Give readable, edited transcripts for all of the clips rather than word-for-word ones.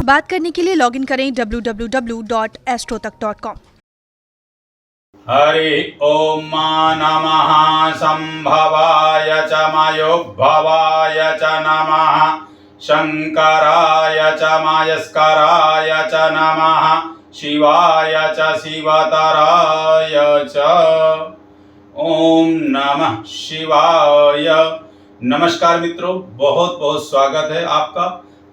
बात करने के लिए लॉगिन करें www.astrotak.com। हरि ओम नमः संभवाय च मयोद्भवाय च नमः शंकराय च मयस्कराय च नमः शिवाय च शिवतराय च ओम नमः शिवाय। नमस्कार मित्रों, बहुत बहुत स्वागत है आपका।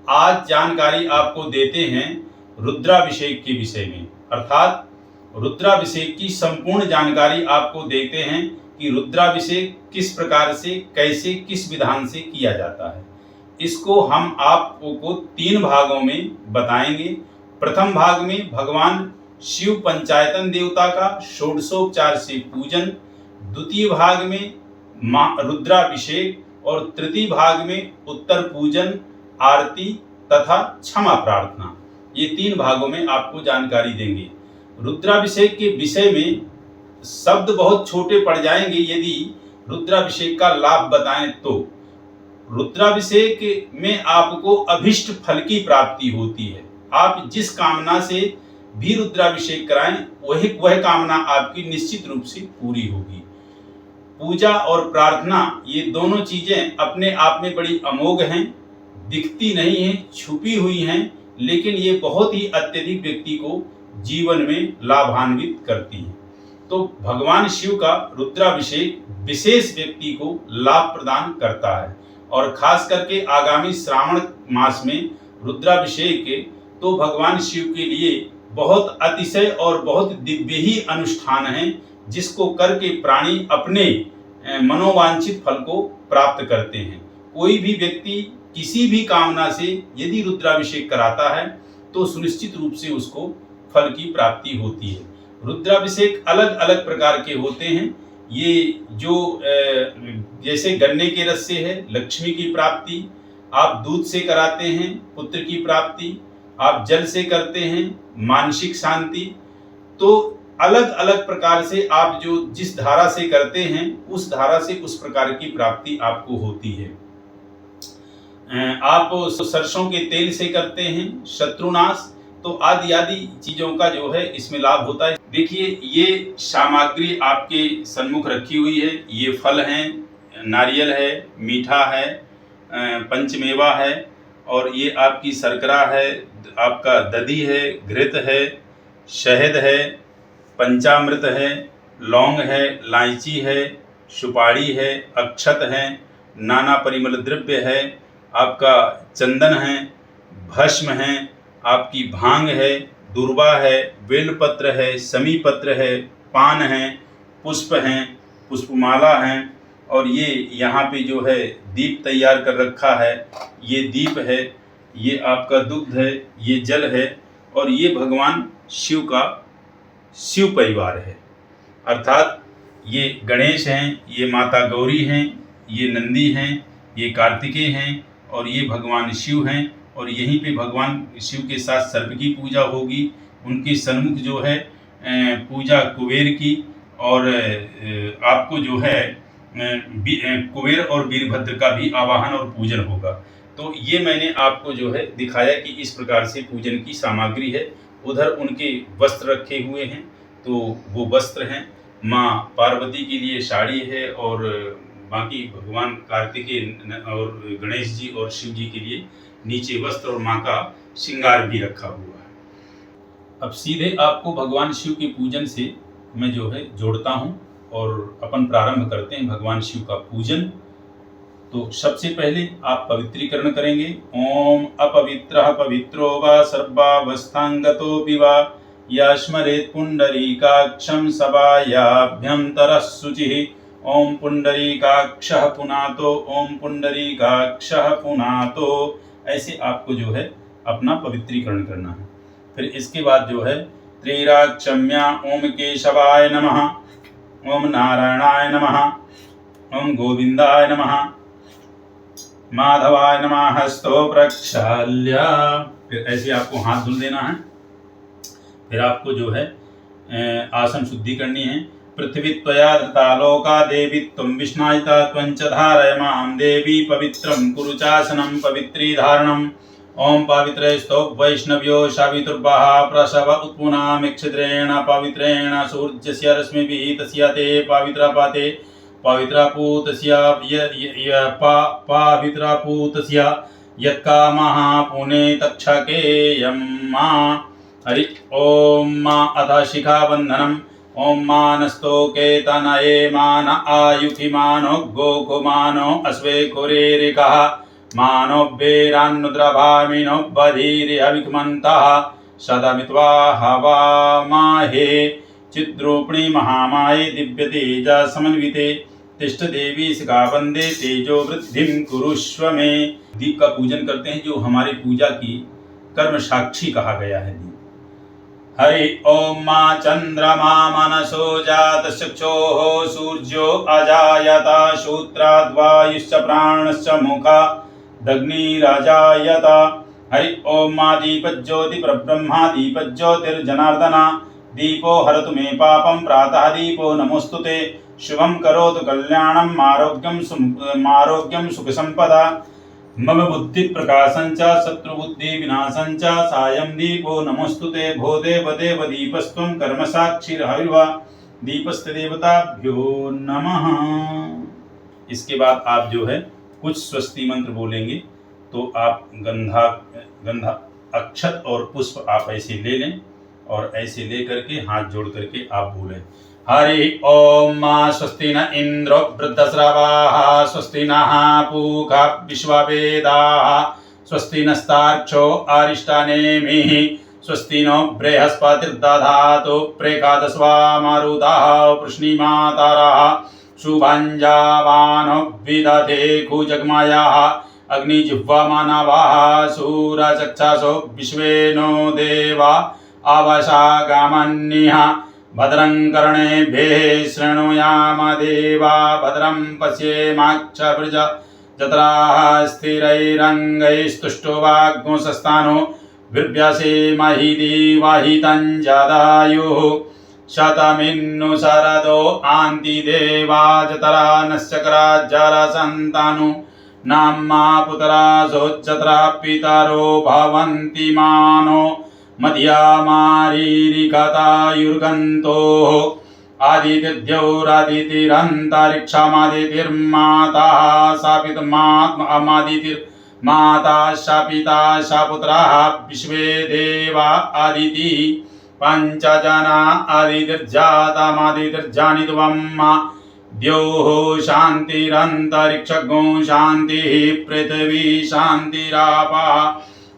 आज जानकारी आपको देते हैं रुद्राभिषेक के विषय में, अर्थात रुद्राभिषेक की संपूर्ण जानकारी आपको देते हैं कि रुद्राभिषेक किस प्रकार से, कैसे, किस विधान से किया जाता है। इसको हम आपको 3 भागों में बताएंगे। प्रथम भाग में भगवान शिव पंचायतन देवता का षोडशोपचार से पूजन, द्वितीय भाग में रुद्राभिषेक और तृतीय भाग में उत्तर पूजन, आरती तथा क्षमा प्रार्थना। ये 3 भागों में आपको जानकारी देंगे। रुद्राभिषेक के विषय में शब्द बहुत छोटे पड़ जाएंगे यदि रुद्राभिषेक का लाभ बताएं तो। रुद्राभिषेक में आपको अभिष्ट फल की प्राप्ति होती है। आप जिस कामना से भी रुद्राभिषेक कराएं वह कामना आपकी निश्चित रूप से पूरी होगी। पूजा और प्रार्थना ये दोनों चीजें अपने आप में बड़ी अमोघ हैं, दिखती नहीं हैं, छुपी हुई हैं, लेकिन ये बहुत ही अत्यधिक व्यक्ति को जीवन में लाभान्वित करती है। तो भगवान शिव का रुद्राभिषेक विशेष व्यक्ति को लाभ प्रदान करता है और खास करके आगामी श्रावण मास में रुद्राभिषेक तो भगवान शिव के लिए बहुत अतिशय और बहुत दिव्य ही अनुष्ठान है, जिसको करके प्राणी अपने मनोवांछित फल को प्राप्त करते हैं। कोई भी व्यक्ति किसी भी कामना से यदि रुद्राभिषेक कराता है तो सुनिश्चित रूप से उसको फल की प्राप्ति होती है। रुद्राभिषेक अलग अलग प्रकार के होते हैं। ये जो जैसे गन्ने के रस से है लक्ष्मी की प्राप्ति, आप दूध से कराते हैं पुत्र की प्राप्ति, आप जल से करते हैं मानसिक शांति। तो अलग अलग प्रकार से आप जो जिस धारा से करते हैं उस धारा से उस प्रकार की प्राप्ति आपको होती है। आप सरसों के तेल से करते हैं शत्रुनाश, तो आदि आदि चीजों का जो है इसमें लाभ होता है। देखिए, ये सामग्री आपके सन्मुख रखी हुई है। ये फल हैं, नारियल है, मीठा है, पंचमेवा है, और ये आपकी शर्करा है, आपका दधी है, घृत है, शहद है, पंचामृत है, लौंग है, इलायची है, सुपारी है, अक्षत है, नाना परिमल द्रव्य है, आपका चंदन है, भस्म है, आपकी भांग है, दुर्वा है, बेलपत्र है, समी पत्र है, पान है, पुष्प हैं, पुष्पमाला हैं, और ये यहाँ पे जो है दीप तैयार कर रखा है। ये दीप है, ये आपका दुग्ध है, ये जल है, और ये भगवान शिव का शिव परिवार है। अर्थात ये गणेश हैं, ये माता गौरी हैं, ये नंदी हैं, ये कार्तिकेय हैं, और ये भगवान शिव हैं। और यहीं पे भगवान शिव के साथ सर्प की पूजा होगी। उनके सन्मुख जो है पूजा कुबेर की, और आपको जो है कुबेर और वीरभद्र का भी आवाहन और पूजन होगा। तो ये मैंने आपको जो है दिखाया कि इस प्रकार से पूजन की सामग्री है। उधर उनके वस्त्र रखे हुए हैं, तो वो वस्त्र हैं। माँ पार्वती के लिए साड़ी है, और बाकी भगवान कार्तिकेय और गणेश जी और शिव जी के लिए नीचे वस्त्र और माँ का श्रृंगार भी रखा हुआ है। अब सीधे आपको भगवान शिव के पूजन से मैं जो है जोड़ता हूँ और अपन प्रारंभ करते हैं भगवान शिव का पूजन। तो सबसे पहले आप पवित्रीकरण करेंगे। ओम अपवित्रः पवित्रो वा सर्वावस्थांगतोऽपि वा यस्मरेत् पुंडरीकाक्षं सभायाभ्यन्तरः शुचिः। ओम पुंडरीकाक्षः पुनातो, ओम पुंडरीकाक्षः पुनातो। ऐसे आपको जो है अपना पवित्रीकरण करना है। फिर इसके बाद जो है त्रिराक्षम्या ओम केशवाय नमः, ओम नारायणाय नमः, ओम गोविंदाय नमः, माधवाय नमः हस्तो प्रक्षाल्य। फिर ऐसे आपको हाथ धुल देना है। फिर आपको जो है आसन शुद्धि करनी है। पृथ्वी त्वया धृता लोका देवी त्वं विष्णायिता त्वं च धारय मां देवी पवित्रं कुरु चासनं पवित्री धारणं ओम पवित्रेस्तो वैष्णव्यो शावितुर्वः प्रसव उत्पुनामिक्षिद्रेण पवित्रेण सूर्यस्य रश्मिभिः तस्य ते पवित्रपते पवित्रपूतस्य पवित्रपूतस्य यत्कामः पुने तक्षकेयं मा हरि ओम अथ शिखाबन्धनम् ओम मानस्तोके तनये मान आयुधिमानो गोकुमानो अश्वे कुरेरिकः मानो बेरान्नुद्रभामिनो बधीर्यविक्मन्तः सदमित्वा हवामाहे चिद्रूपिणी महामाये दिव्यतेज समन्विते तिष्ठ देवी शिखाबंदे तेजो वृद्धिं कुरुष्व में। दीप का पूजन करते हैं जो हमारी पूजा की कर्म साक्षी कहा गया है। दीप हरि ओम मा चंद्रमा मनसो जात चक्षुः सूर्यो अजायत श्रोत्राद्वायुश्च प्राणश्च मुखा दग्निराजायत। हरि ओम मा दीपज्योति परब्रह्मा दीपज्योतिर्जनार्दना दीपो हरतु मे पापं प्रातः दीपो नमोस्तुते शुभं करोतु कल्याणं मारोग्यं सुखसंपदा मम बुद्धि प्रकाशं च शत्रुबुद्धि विनाशं च सायं दीपो नमोस्तुते भो देव देव दीपस्त्वं कर्म साक्षिर्हविर्वा दीपस्य देवताभ्यो नमः। इसके बाद आप जो है कुछ स्वस्ति मंत्र बोलेंगे। तो आप गंधा अक्षत और पुष्प आप ऐसे ले लें और ऐसे ले करके हाथ जोड़ करके आप बोलें हरि ओम स्वस्ति न इंद्रो वृद्धस्रवाः स्वस्ति नः पूषा विश्ववेदाः स्वस्ति नस्तार्क्ष्यो अरिष्टनेमिः स्वस्ति नो बृहस्पतिर्दधातु प्रेकादस्वा मारुताः वृष्णिमातारः शुभञ्जावानो विदधे कुजग्मयाः अग्निजिह्वामानवाः सूरचक्षासो विश्वे नो देवा आवशागामन्यः भद्रं कर्णेभिः शृणुयाम देवा भद्रं पश्येमाक्षभिर्जत्राः स्थिरैरङ्गैस्तुष्टुवाग्मुषस्थानो बिभ्यसेमहि देवाहितं जदायुः शतमिन्नु शरदो आन्ति देवा जतरा नश्चक्रा जरसन्तानु नाम्मा पुत्रा सोच्चत्रा पितरो भवन्ति मानो मध्यामारीरिकतायुर्गन्तोः आदित्यद्यौरादितिरन्तरिक्षमादितिर्माता शापितमादितिर्माता शापिता शापुत्राः विश्वे देवा आदिति पञ्चजना आदितिर्जातमादितिर्जानित्वम् द्योः शान्तिरन्तरिक्षगो शान्तिः पृथिवी शान्तिरापः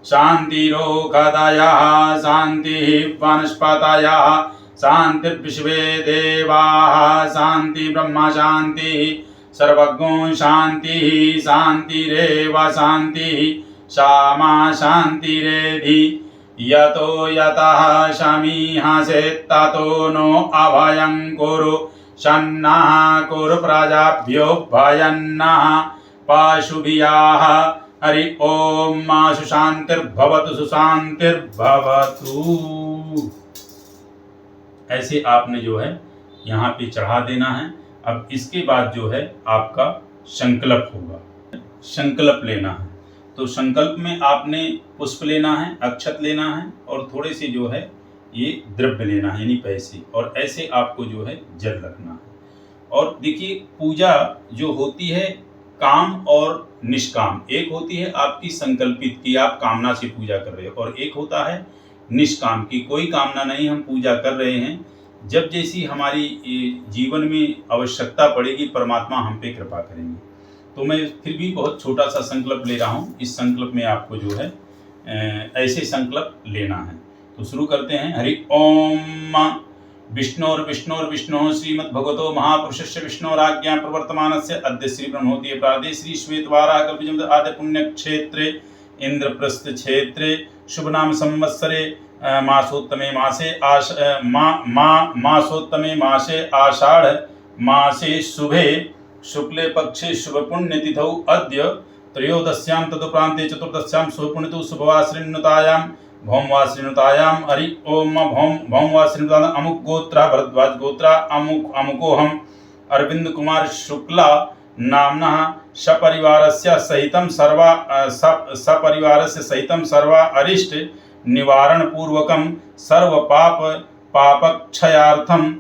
शान्तिरोगदयः शान्तिः वनस्पतयः शान्तिर्विश्वे देवाः शान्ति ब्रह्म शान्तिः सर्वज्ञो शान्तिः शान्तिरेव शान्तिः सामा शान्तिरेधि यतो यतः शमीहसेत् ततो नो अभयं कुरु शन्नः कुरु प्रजाभ्यो भयन्नः पशुभियाः। हरि ओम सुशांतिर्भवतु सुशांतिर्भवतु। ऐसे आपने जो है यहाँ पे चढ़ा देना है। अब इसके बाद जो है आपका संकल्प होगा, संकल्प लेना है। तो संकल्प में आपने पुष्प लेना है, अक्षत लेना है और थोड़े से जो है ये द्रव्य लेना है यानी पैसे, और ऐसे आपको जो है जल रखना है। और देखिए पूजा जो होती है काम और निष्काम, एक होती है आपकी संकल्पित की आप कामना से पूजा कर रहे हो, और एक होता है निष्काम की कोई कामना नहीं, हम पूजा कर रहे हैं। जब जैसी हमारी जीवन में आवश्यकता पड़ेगी परमात्मा हम पे कृपा करेंगे। तो मैं फिर भी बहुत छोटा सा संकल्प ले रहा हूँ। इस संकल्प में आपको जो है ऐसे संकल्प लेना है। तो शुरू करते हैं। हरि ओम विष्णोर्विष्णोर्विष्णोः श्रीमद्भगवतो महापुरुषस्य विष्णोराज्ञा प्रवर्तमानस्य अद्य श्री ब्रह्मोदय प्रादे श्री श्वेतवाराह कल्पजन्म आद्य पुण्यक्षेत्रे इंद्रप्रस्थ क्षेत्रे शुभ नाम संवत्सरे मासोत्तमे मासे आषाढ़ मासे शुभे शुक्ले पक्षे शुभ पुण्यतिथौ अद्य त्रयोदश्यां तदुपरान्ते चतुर्दश्यां शुभपुण्यतिथौ शुभवासृण्युतायां भौमवासृणुतायाम। हरि ओम भौमवासृणुतायाम अमुक गोत्रा भरद्वाज गोत्रा अमुकोहम अरविंद कुमार शुक्ला नाम्नः सपरिवारस्य सहितं सपरिवारस्य सहितं सर्व अरिष्ट निवारण पूर्वकं सर्व पापक्षयार्थं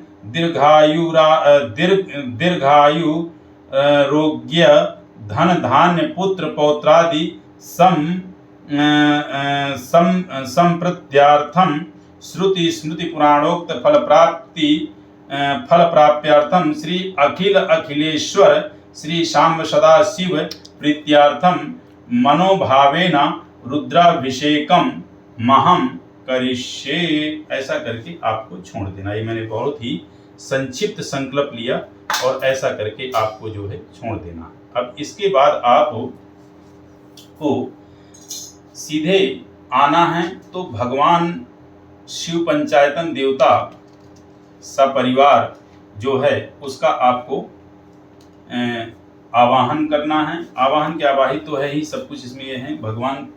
दीर्घायु रोग्य धन धान्य पुत्र पौत्रादि संप्रत्यार्थम श्रुति स्मृति पुराणोक्त फल प्राप्त्यार्थम श्री अखिलेश्वर श्री शाम्ब सदा शिव प्रीत्यार्थम मनोभावेन रुद्राभिषेकम महम करिष्ये। ऐसा करके आपको छोड़ देना। ये मैंने बहुत ही संक्षिप्त संकल्प लिया और ऐसा करके आपको जो है छोड़ देना। अब इसके बाद आप को सीधे आना है तो भगवान शिव पंचायतन देवता सपरिवार जो है उसका आपको आवाहन करना है। आवाहन के आवाहित तो है ही, सब कुछ इसमें ये है भगवान।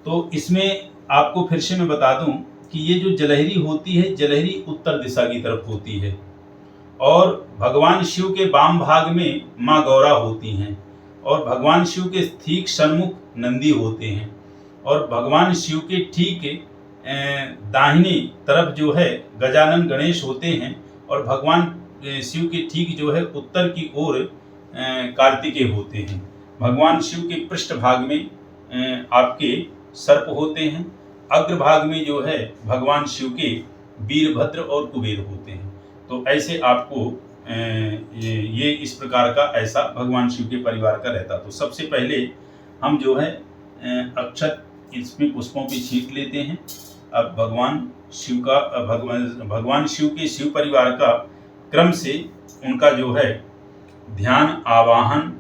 तो इसमें आपको फिर से मैं बता दूं कि ये जो जलहरी होती है, जलहरी उत्तर दिशा की तरफ होती है और भगवान शिव के वाम भाग में माँ गौरा होती हैं और भगवान शिव के ठीक सन्मुख नंदी होते हैं और भगवान शिव के ठीक दाहिनी तरफ जो है गजानन गणेश होते हैं और भगवान शिव के ठीक जो है उत्तर की ओर कार्तिकेय होते हैं। भगवान शिव के पृष्ठ भाग में आपके सर्प होते हैं। अग्रभाग में जो है भगवान शिव के वीरभद्र और कुबेर होते हैं। तो ऐसे आपको ये इस प्रकार का ऐसा भगवान शिव के परिवार का रहता। तो सबसे पहले हम जो है अक्षत इसमें पुष्पों की छींट लेते हैं। अब भगवान शिव का भगवान शिव के शिव परिवार का क्रम से उनका जो है ध्यान आवाहन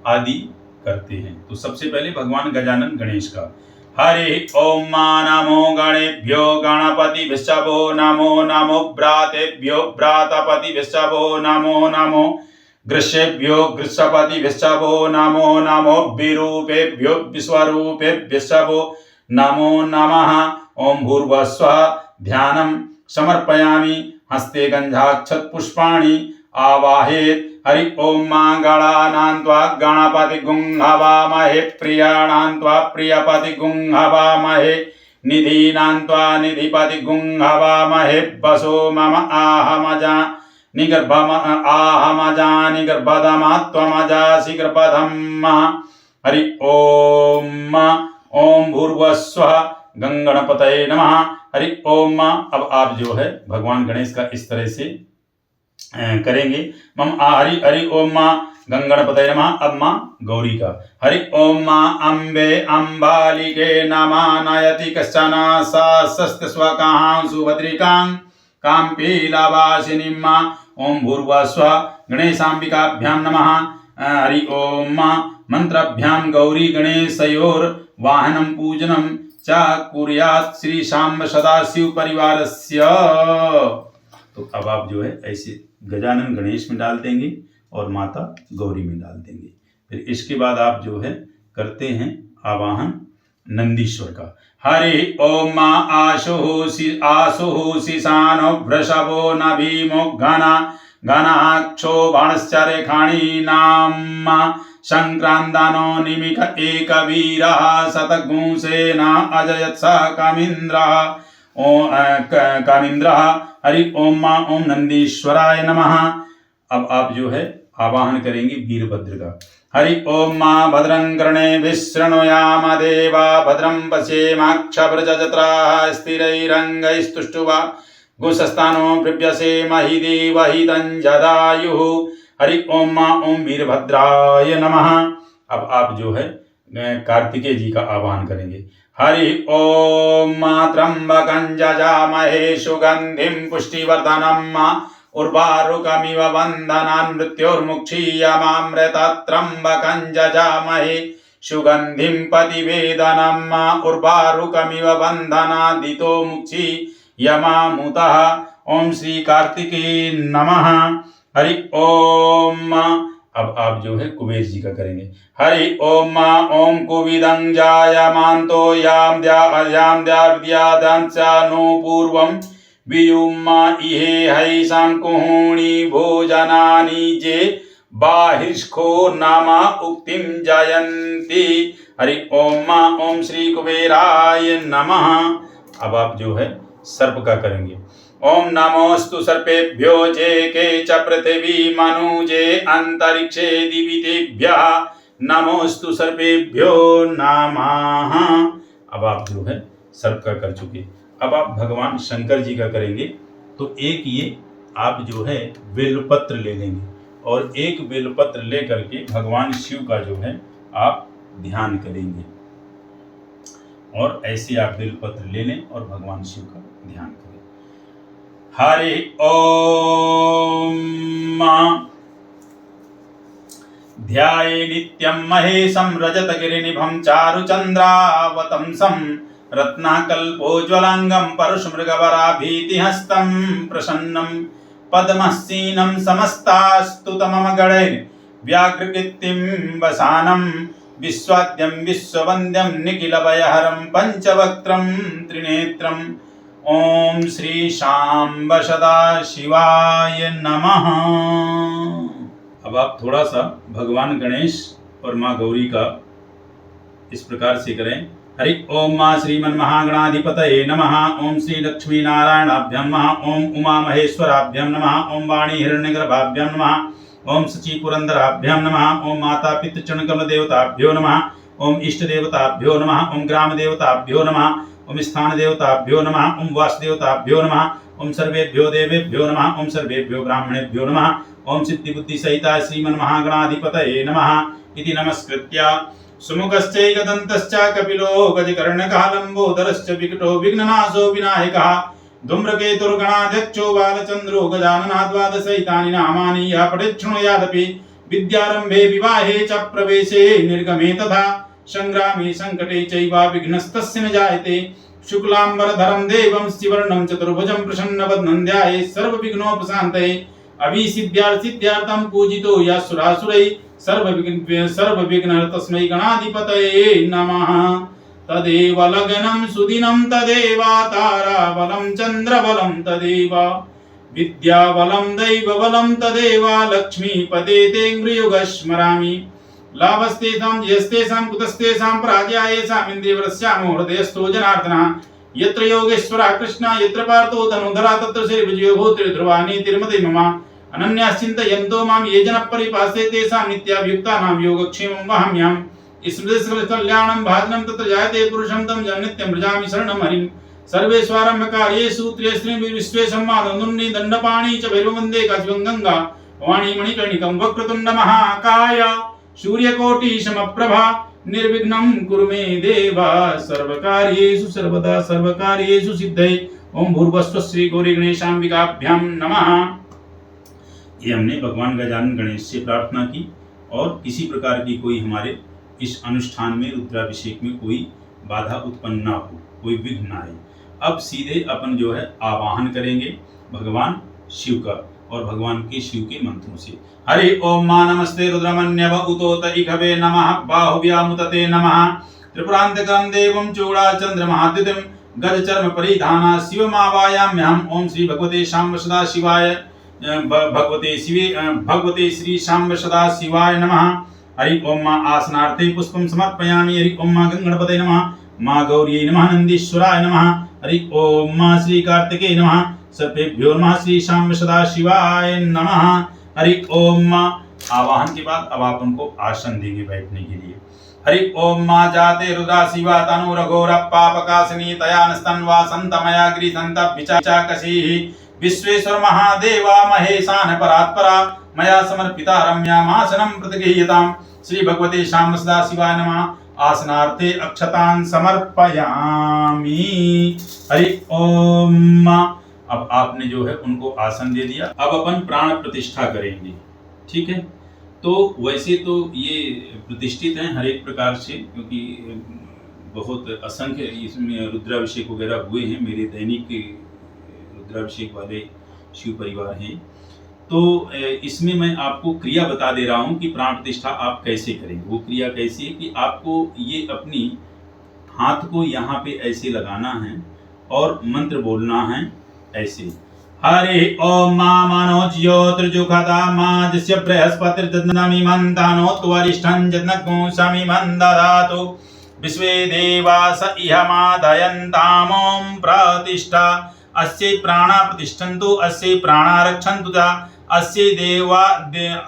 आदि करते हैं। तो सबसे पहले भगवान गजानन गणेश का हरि ओम नमो गणेभ्यो गणपतिभ्यो नमो नमो भ्रातेभ्यो भ्रातपतिभ्यो नमो नमो गृष्येभ्यो गृष्यपतिभ्यो नमो नमो विरूपेभ्यो विश्वरूपेभ्यो नमो नमः। ओम भूर्भुवस्सुः ध्यानं समर्पयामि हस्ते गंधाक्षत पुष्पाणि आवाहेत। हरि ओम गणानां त्वा गणपति गुंहवामहे प्रियाणां त्वा प्रियपति गुंहवामहे निधीनां त्वा निधिपति गुंहवामहे वसो मम आहमजा निगर्भम आहमजा निगर्भदमा त्वमजासि गर्भधम्। हरि ओम ओम भूर्भुवस्सुः गंगणपतये नमः। हरि ओम। अब आप जो है भगवान गणेश का इस तरह से करेंगे। मम हरि हरि ओम गंगणपतये नमः। अब माँ गौरी का हरि ओम अम्बे अम्बालिके नमः। नयति कश्चन सस्त स्वकां सुभद्रिकां काम्पीलावासिनीं। ओम भूर्भुवस्सुः गणेशाम्बिकाभ्यां नमः। हरि ओम मंत्राभ्यां गौरी गणेशयोर वाहनं पूजनं च कुर्यात् श्री शाम्ब सदाशिव परिवारस्य। तो अब आप जो है ऐसे गजानन गणेश में डाल देंगे और माता गौरी में डाल देंगे। फिर इसके बाद आप जो है करते हैं आवाहन नंदीश्वर का। हरि ओम आशुः शिशानो वृषभो नभीमो घना घनाक्षो बाणश्चरेखाणी नाम संक्रांतानो निमिक एक वीरः शतघुंसेन अजयत् स कामिन्द्रः। हरि ओम ओम नंदीश्वराय नमः। अब आप जो है आवाहन करेंगे वीरभद्र का। हरि ओम भद्रं कर्णेभिः शृणुयाम देवा भद्रं पश्येमाक्षभृजजत्राः स्थिरैरङ्गैस्तुष्टुवा घोषस्थानो बृभ्यसे महि देवहितं जदायुः। हरि ओम ओम वीरभद्राय नमः। अब आप जो है कार्तिकेय जी का आवाहन करेंगे। हरि ओम त्र्यंबकं जजामहे सुगंधिं पुष्टिवर्धनम् उर्वारुकमिव वन्दनान् मृत्योर्मुक्षीयमामृतात्। त्र्यंबकं जजामहे सुगंधिं पतिवेदनम् उर्वारुकमिव वन्दनादितो मुक्षीयमामुतः। ओम श्री कार्तिकेय नमः। हरि ओम। अब आप जो है कुबेर जी का करेंगे। हरि ओम ओम कुविदं जायमान्तो याम द्याद्यादंस नो पूर्वं वियुम्मा इहे हैषां कुहूणि भोजनानि जे बाहिष्को नाम उक्तिं जयन्ति। हरि ओम मा ओम श्री कुबेराय नमः। अब आप जो है सर्प का करेंगे। ओम नमोस्तु सर्पेभ्यो जे के च पृथिवी मनुजे अंतरिक्षे दिवितेभ्यः नमोस्तु सर्पेभ्यो नमः। अब आप जो है सर्प का कर चुके। अब आप भगवान शंकर जी का करेंगे। तो एक ये आप जो है बेलपत्र ले लेंगे और एक बेलपत्र ले करके भगवान शिव का जो है आप ध्यान करेंगे और ऐसे आप बेलपत्र ले लें और भगवान शिव का ध्यान करें। हरि ओम ध्याये नित्यं महेशं रजतगिरिनिभं चारुचन्द्रावतंसं रत्नाकल्पोज्ज्वलांगं परशुमृगवराभीतिहस्तं प्रसन्नं पद्मस्सीनं समस्तास्तुतममगणैः व्याघ्रकीर्तिं वसानं विश्वाद्यं विश्ववन्द्यं निखिलभयहरं पंचवक्त्रं त्रिनेत्रम्। ओम श्री शांब सदाशिवाय नमः। अब आप थोड़ा सा भगवान गणेश और माँ गौरी का इस प्रकार से करें। हरि ओम माँ श्रीमन महागणाधिपतये नमः। ओम श्री लक्ष्मी नारायणाभ्यं नमः। ओम उमा महेश्वराभ्यं नमः। ओम वाणी हिरण्यगर्भाभ्यं नमः। ओम सची पुरंदराभ्यं नमः। ओम माता पितृचरणकमल देवताभ्यो नमः। ओम इष्ट देवताभ्यो नमः। ओम ग्राम देवताभ्यो नमः। ओम स्थान देवताभ्यो नमः। ओम वास देवताभ्यो नमः। ओम सर्वेभ्यो देवेभ्यो नमः। ओम सर्वेभ्यो ब्राह्मणेभ्यो नमः। ओम सिद्धि बुद्धि सहिता श्रीमन महागणाधिपतये नमः इति नमस्कृत्य सुमुखश्चैकदन्तश्च कपिलो गजकर्णकः लम्बोदरश्च विकटो विघ्ननाशो विनायकः धूम्रकेतुर्गणाध्यक्षो बालचन्द्रो गजाननः द्वादशैतानि नामानि यः पठेत् शृणुयादपि विद्यारम्भे विवाहे च प्रवेशे निर्गमे तथा संग्रामे संकटे चैव विघ्नस्तस्य न जायते। शुक्लाम्बरधरं देवं शिवर्णं चतुर्भुजं प्रसन्नवदनं ध्यायेत् सर्वविघ्नोपशान्तये। अभिसिद्ध्यार्थं पूजितो यः सुरासुरैः सर्वविघ्न तस्मै गणाधिपतये नमः। तदेव लग्नं सुदिनं तदेव ताराबलं चन्द्रबलं तदेव विद्याबलं दैवबलं तदेव लक्ष्मीपते ते मृयुगः स्मरामि। लाभस्तेषां जयस्तेषां कुतस्तेषां पराजयायेषाम् इन्द्रियवरस्यामो हृदयस्थो जनार्दनः। यत्र योगेश्वरः कृष्णः यत्र पार्थो धनुर्धरः तत्र श्रीविजयो भूतिर् ध्रुवा नीतिर्मते मम। अनन्याश्चिन्तयन्तो मां ये जनः परिपास्ते तेषां नित्याभियुक्तानां योगक्षेमं वहाम्यहम्। स्मृतिसकलकल्याणं भाजनं तत्र जायते पुरुषं तं नित्यं व्रजामि शरणं हरिं। सर्वेष्वारम्भकार्येषु त्र्यस्त्रिं विश्वेशम्मादनुन्नि दण्डपाणि च भैरववन्दे काशिवं गङ्गा वाणी मणिकर्णिकं वक्रतुण्ड महाकाय सूर्यकोटि समप्रभा निर्विघ्नं कुरु मे देव सर्वकार्येषु सर्वदा सर्वकार्येषु सिद्धये। ओम भूर्भुवस्सुः श्री गौरी गणेशाम्बिकाभ्यां नमः। ये हमने भगवान गजानन गणेश से प्रार्थना की और किसी प्रकार की कोई हमारे इस अनुष्ठान में रुद्राभिषेक में कोई बाधा उत्पन्न ना हो, कोई विघ्न ना आए। अब सीधे अपन जो है आवाहन करेंगे भगवान शिव का और भगवान के शिव के मंत्रों से। हरि ओम मा नमस्ते रुद्रमन्यव उतोत इखवे नमः बाहुव्यामुतते नमः त्रिपुरांतकं देवं चूड़ाचन्द्रमहाद्युतिं गजचर्म परिधाना शिवमावायाम्यहम्। ओम श्री भगवते शाम्ब सदा शिवाय भगवते श्री शाम्ब सदा शिवाय नमः। हरि ओम मा आसनार्थे पुष्पं समर्पयामि। हरि ओम मा गंगणपते नमः। मा गौर्यै नमः। नंदीश्वराय नमः। हरि ओम मा श्री कार्तिकेय नमः। सर्पेभ्यो नमः। श्री शाम्ब सदा शिवाय नमः। हरि ओम। आवाहन के बाद अब आप उनको आसन देंगे बैठने के लिए। हरि ओम मा जाते रुद्रा शिवा तनु रघोर पापकासिनी तयानस्तन्वा संतमया गृहंत विचाकसीः विश्वेश्वर महादेवा महेशान परात्परा मया समर्पिता रम्यामासनं प्रतिगृह्यताम्। श्री भगवते शाम्ब सदा शिवाय नमः। आसनार्थे अक्षतान् समर्पयामि। हरि ओम। अब आपने जो है उनको आसन दे दिया। अब अपन प्राण प्रतिष्ठा करेंगे, ठीक है। तो वैसे तो ये प्रतिष्ठित हैं हर एक प्रकार से, क्योंकि बहुत असंख्य इसमें रुद्राभिषेक वगैरह हुए हैं। मेरे दैनिक रुद्राभिषेक वाले शिव परिवार हैं। तो इसमें मैं आपको क्रिया बता दे रहा हूँ कि प्राण प्रतिष्ठा आप कैसे करें। वो क्रिया कैसी है कि आपको ये अपनी हाथ को यहाँ पे ऐसे लगाना है और मंत्र बोलना है ऐसे। हरि ओम मा मनो ज्योतिर्जुखता मा जस्य बृहस्पतिर्दन्नमिमन्तानो त्वरिष्ठं जन्नगो समिमं ददातु विश्वे देवा स इहमादयन्तामों प्रतिष्ठा अस्यै प्राणा प्रतिष्ठन्तु अस्यै प्राणा रक्षन्तु च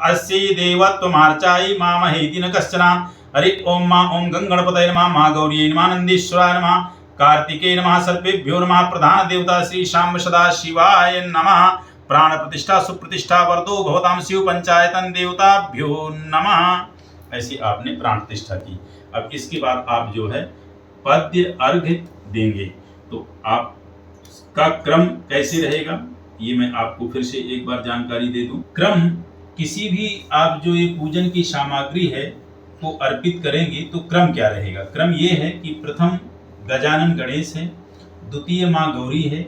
अस्यै देवत्वमार्चायै मामहेति न कश्चन। हरि ओम मा ओम गंगणपतये नमः मा गौर्यै नमः नंदीश्वराय नमः कार्तिकेय नमः सर्पेभ्यो नमः प्रधान देवता श्री शाम सदा शिवाय नमः प्राण प्रतिष्ठा सुप्रतिष्ठा वरदो भवतां शिव पंचायतन देवताभ्यो नमः। ऐसी आपने प्राण प्रतिष्ठा की। अब इसके बाद आप जो है पद्य अर्घ्य देंगे। तो आपका क्रम कैसे रहेगा ये मैं आपको फिर से एक बार जानकारी दे दूं। क्रम किसी भी आप जो ये पूजन की सामग्री है को अर्पित करेंगे तो क्रम क्या रहेगा। क्रम ये है कि प्रथम गजानन गणेश है, द्वितीय माँ गौरी है,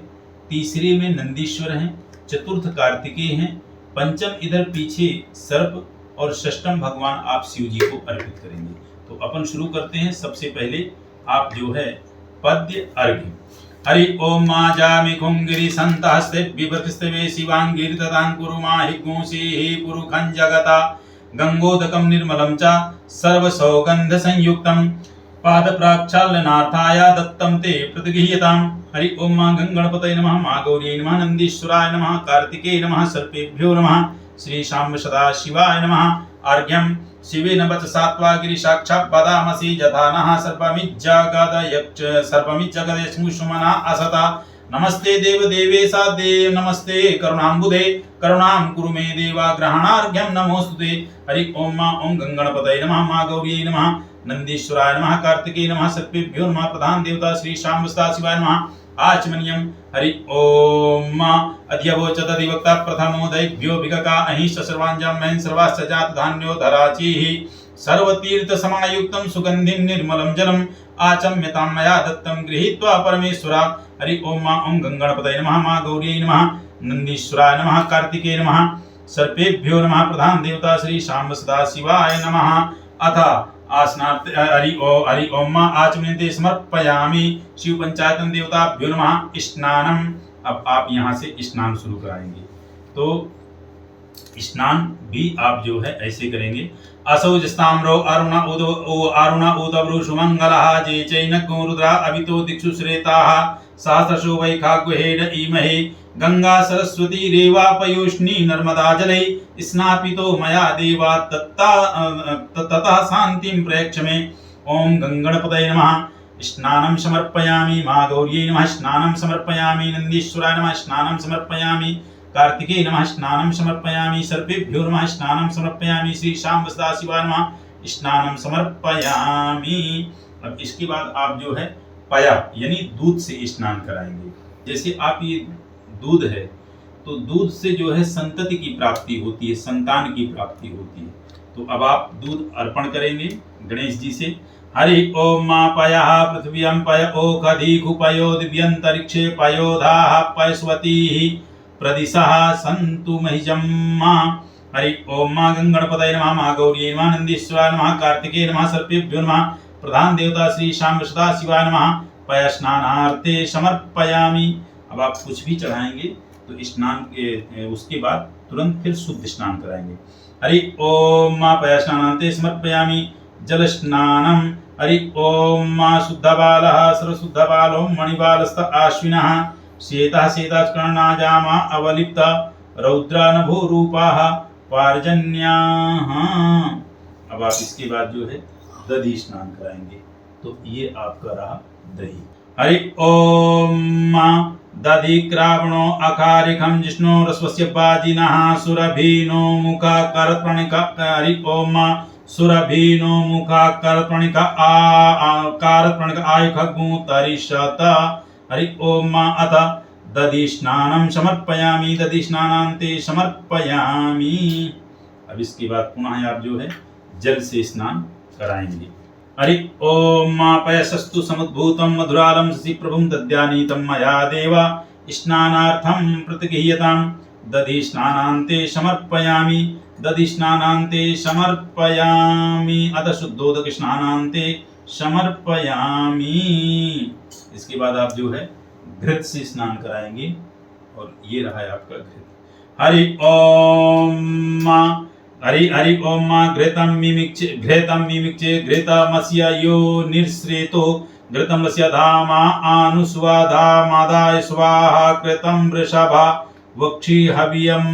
तीसरे में नंदीश्वर हैं, चतुर्थ कार्तिकेय हैं, पंचम इधर पीछे सर्प और षष्ठम भगवान आप शिव जी को अर्पित करेंगे। तो अपन शुरू करते हैं। सबसे पहले आप जो है पद्य अर्घ्य। हरि ओम मा जामि खुंगिरि संतहस्ते विवृतस्ते शिवांगिरि तदांकुरु माहि गुंसीहि पुरुखं जगता गंगोदकं निर्मलं च सर्वसौगंध संयुक्तं पादप्राक्षालनार्थाय दत्तं ते प्रतिगृह्यताम्। हरि ओम मा गंगणपतये नमः मा गौर्यै नमः नंदीश्वराय नमः कार्तिकेय नमः सर्पेभ्यो नमः श्री शाम्ब सदा शिवाय नमः। अर्घ्यं शिवेन वचसा त्वा गिरि साक्षात् वदामसि यथा नः सर्पमिज्जगदयस्मुषुमना असता। नमस्ते देव देवेशा देव नमस्ते करुणाम्बुधे करुणां कुरु मे देवा ग्रहणार्घ्यं नमोस्तुते। हरि ओम मा ओम गंगणपतये नमः मा गौर्यै नमः नंदीश्वराय नमः कार्तिकेय नमः सर्पेभ्यो नमः प्रधान देवता श्री शाम्ब सदा शिवाय नमः। आचमनीयम्। हरि ओम अध्यवोचत अधिवक्ता प्रथमो दैभ्यो विगका अहिंस सर्वांजं महेन सर्वाश्च जात धान्यो धराचीः सर्वतीर्थ समायुक्तं सुगंधिं निर्मलं जलम् आचम्यतां मया दत्तं गृहीत्वा परमेश्वरा। हरि ओम ओम गंगणपतये नमः मा गौर्यै नमः नंदीश्वराय नमः कार्तिकेय नमः सर्पेभ्यो नमः प्रधान देवता श्री शाम्ब सदा शिवाय नमः। अथ आसनार्थ हरि ओम आचमनीयते समर्पयामि शिव पंचायतन देवताभ्यो नमः स्नानम। अब आप यहाँ से स्नान शुरू कराएंगे। तो स्नान भी आप जो है ऐसे करेंगे। असौ जस्ताम्रो अरुण उदवृ सुमंगलः जे चैनको रुद्रा अभितो दिक्षु श्रेताः सहस्रशो वै खाग्रहेड इमहे गंगा सरस्वती रेवा पयोष्णी नर्मदा जलै स्नापितो मया देवा ततः शांतिं प्रयच्छ मे। ओम गंगणपतये नमः स्नानं समर्पयामि मा गौर्यै नमः स्नानं समर्पयामि नंदीश्वराय नमः स्नानं समर्पयामि कार्तिकेय नमः स्नानं समर्पयामि सर्पेभ्यो नमः स्नानं समर्पयामि श्री शाम्ब सदा शिवाय नमः स्नानं समर्पयामि। अब इसके बाद आप जो है पया यानी दूध से स्नान कराएंगे। जैसे आप ये दूध है तो दूध से जो है संतति की प्राप्ति होती है, संतान की प्राप्ति होती है। तो अब आप दूध अर्पण करेंगे गणेश जी से। हरि ओम मा पयः पृथिव्यां पय ओखधिखु पयो दिव्यंतरिक्षे पयोधाः पयस्वतीः प्रदिशः सन्तु महिजम्मा। हरि ओम मा गंगणपतये नमः मा गौर्यै नमः नंदीश्वराय नमः कार्तिकेय नमः सर्पेभ्यो नमः प्रधान देवता श्री शाम्ब सदा शिवाय नमः पय स्नानार्थे समर्पयामि। अब आप कुछ भी चढ़ाएंगे तो स्नान के उसके बाद तुरंत फिर शुद्ध स्नान कराएंगे। हरि ओम मा पय स्नानान्ते समर्पयामि जल स्नानम। हरि ओम मा शुद्धबालः सर्वशुद्धबालो मणिबालस्त आश्विनः श्वेतः श्वेतास्कर्णाजामा अवलिप्त रौद्रानभोरूपाः पार्जन्याः। अब आप इसके बाद जो है दधी स्नान कराएंगे। तो ये आपका रहा दही। हरि ओम दधि क्रावणो अकारिकं जिष्णु रस्वस्य बाजिनः सुरभीनो मुखा करत्रणिका। हरि ओम सुरभीनो मुखा करत्रणिका कारत्रणिका आयुखगु तरिषत। हरि ओम अथ दधि स्नानं समर्पयामि दधि स्नानान्ते समर्पयामि। अब इसके बाद पुनः आप जो है जल से स्नान कराएंगे। हरि ओम मा पयसस्तु समुद्भूतं मधुरालं शशि प्रभुं दद्यानीतं मया देवा स्नानार्थं प्रतिगृह्यतां दधि स्नानान्ते समर्पयामि दधि स्नानान्ते समर्पयामि अथ शुद्धोदक स्नानान्ते समर्पयामि। इसके बाद आप जो है घृत से स्नान कराएंगे। और ये रहा है आपका घृत। हरि ओम हरि ओम घृतं मिमिक्षे घृतमस्य यो निर्श्रेतो घृतमस्य धामा आनुस्वाधामादाय स्वाहा कृतं वृषभा वक्षि हवियं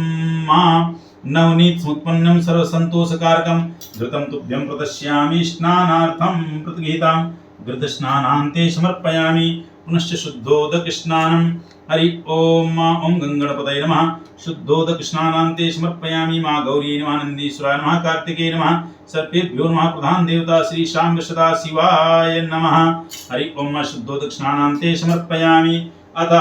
नवनीत समुत्पन्नं सर्वसंतोषकारकं घृतं तुभ्यं प्रदस्यामि स्नानार्थं प्रतिगीतां घृतस्नानान्ते समर्पयामि पुनश्च शुद्धोदक स्नानं। हरि ओम ओम गंगणपतये नमः। शुद्धोदक स्नानान्ते समर्पयामि। मां गौरी नमः, नंदीश्वराय नमः, कार्तिकेय नमः, सर्पेभ्यो नमः, प्रधान देवता श्री शांब सदा शिवाय नमः। हरि ओम शुद्धोदक स्नानान्ते समर्पयामि। अथ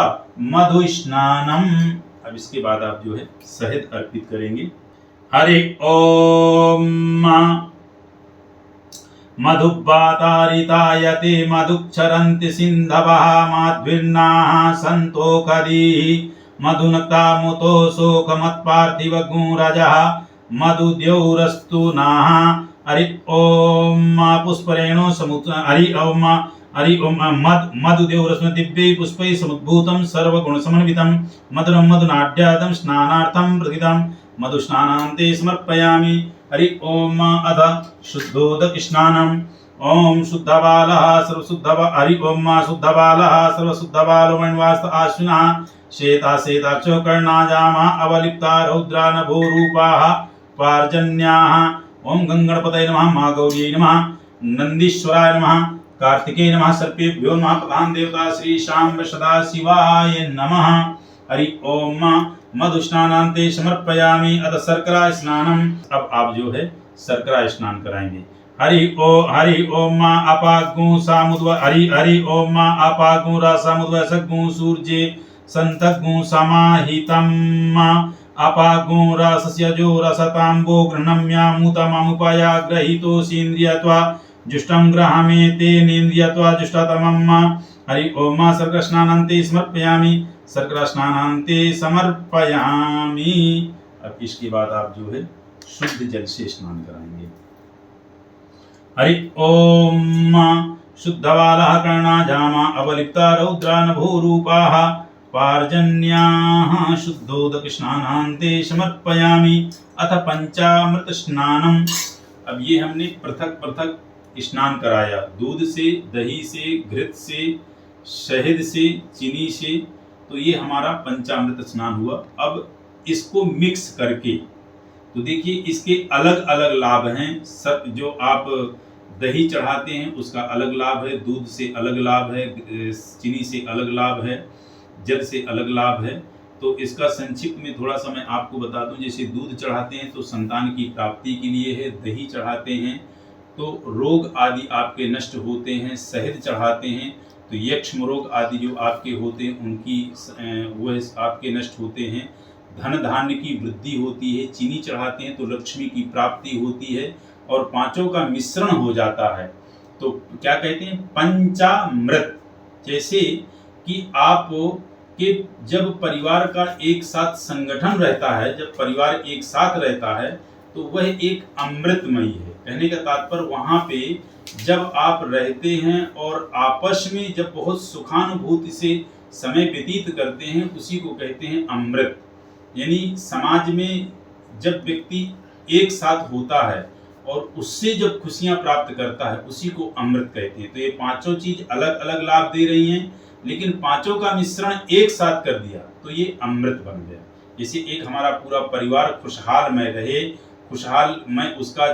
मधु स्नानम। अब इसके बाद आप जो है शहद अर्पित करेंगे। हरि ओम मधुबातारितायते मधुक्षरन्ति सिन्धवः माध्विर्नाः सन्तोषधीः मधुनक्ता मुतो शोकमत्पार्थिवगुरजः मधुद्यौरस्तु नाः। हरि ओम पुष्परेणो समुत् हरि ओम मधुदेवरस्म दिव्यै पुष्पैः समुद्भूतं सर्वगुणसमन्वितं मधुरं मधुनाड्यादं स्नानार्थं प्रतिगीतं मधुस्नानान्ते समर्पयामि। हरि ओम अथ शुद्धोदक स्नानम। ओम शुद्धबालः सर्वशुद्धबा हरि ओम शुद्धबालः सर्वशुद्धबालो मण्वास्त आश्विनः श्वेता श्वेताक्षो कर्णाजामा अवलिप्ता रौद्रा नभोरूपाः पार्जन्याः। ओम गंगणपतये नमः, मां गौरी नमः, नंदीश्वराय नमः, कार्तिकेय नमः, सर्पेभ्यो नमः, प्रधान देवता श्री शांब सदा शिवाय नमः। हरि ओम मधु स्नानान्ते समर्पयामि। अथ शर्करा स्नानम। अब आप जो है शर्करा स्नान कराएंगे। हरि ओम अपागु सामुद्व हरि ओम अपागु रसमुद्व सगु सूर्ये संतगु समाहितम अपागु रसस्य जो रसतांबो गृह्णम्यामुतममुपया ग्रहीतो सेन्द्रियत्वा जुष्टं ग्रहमे तेनेन्द्रियत्वा जुष्टतमम्। हरि ओम शर्करा स्नानान्ते समर्पयामि। शर्करा स्नानान्ते समर्पयामि। अब इसके बाद आप जो है शुद्ध जल से स्नान कराएंगे। हरि ओम शुद्धबालः कर्णाजामा अवलिप्ता रौद्रा नभोरूपाः पार्जन्याः शुद्धोदक स्नानान्ते समर्पयामि। अथ पंचामृत स्नानम। अब ये हमने पृथक पृथक स्नान कराया, दूध से, दही से, घृत से, शहद से, चीनी से, तो ये हमारा पंचामृत स्नान हुआ। अब इसको मिक्स करके तो देखिए इसके अलग अलग लाभ हैं। सब जो आप दही चढ़ाते हैं उसका अलग लाभ है, दूध से अलग लाभ है, चीनी से अलग लाभ है, जल से अलग लाभ है। तो इसका संक्षिप्त में थोड़ा सा मैं आपको बता दूं। जैसे दूध चढ़ाते हैं तो संतान की प्राप्ति के लिए है, दही चढ़ाते हैं तो रोग आदि आपके नष्ट होते हैं, शहद चढ़ाते हैं तो यक्ष्म रोग आदि जो आपके होते हैं उनकी वह आपके नष्ट होते हैं, धन धान्य की वृद्धि होती है। चीनी चढ़ाते हैं तो लक्ष्मी की प्राप्ति होती है और पांचों का मिश्रण हो जाता है। तो क्या कहते हैं पंचामृत। जैसे कि आप के जब परिवार का एक साथ संगठन रहता है, जब परिवार एक साथ रहता है तो वह एक अमृतमयी है। कहने का तात्पर्य वहां पे जब आप रहते हैं और आपस में जब बहुत सुखानुभूति से समय व्यतीत करते हैं उसी को कहते हैं अमृत। यानी समाज में जब व्यक्ति एक साथ होता है और उससे जब खुशियां प्राप्त करता है उसी को अमृत कहते हैं। तो ये पांचों चीज अलग अलग लाभ दे रही हैं, लेकिन पांचों का मिश्रण एक साथ कर दिया तो ये अमृत बन गया। जैसे एक हमारा पूरा परिवार खुशहाल में रहे, खुशहाल में उसका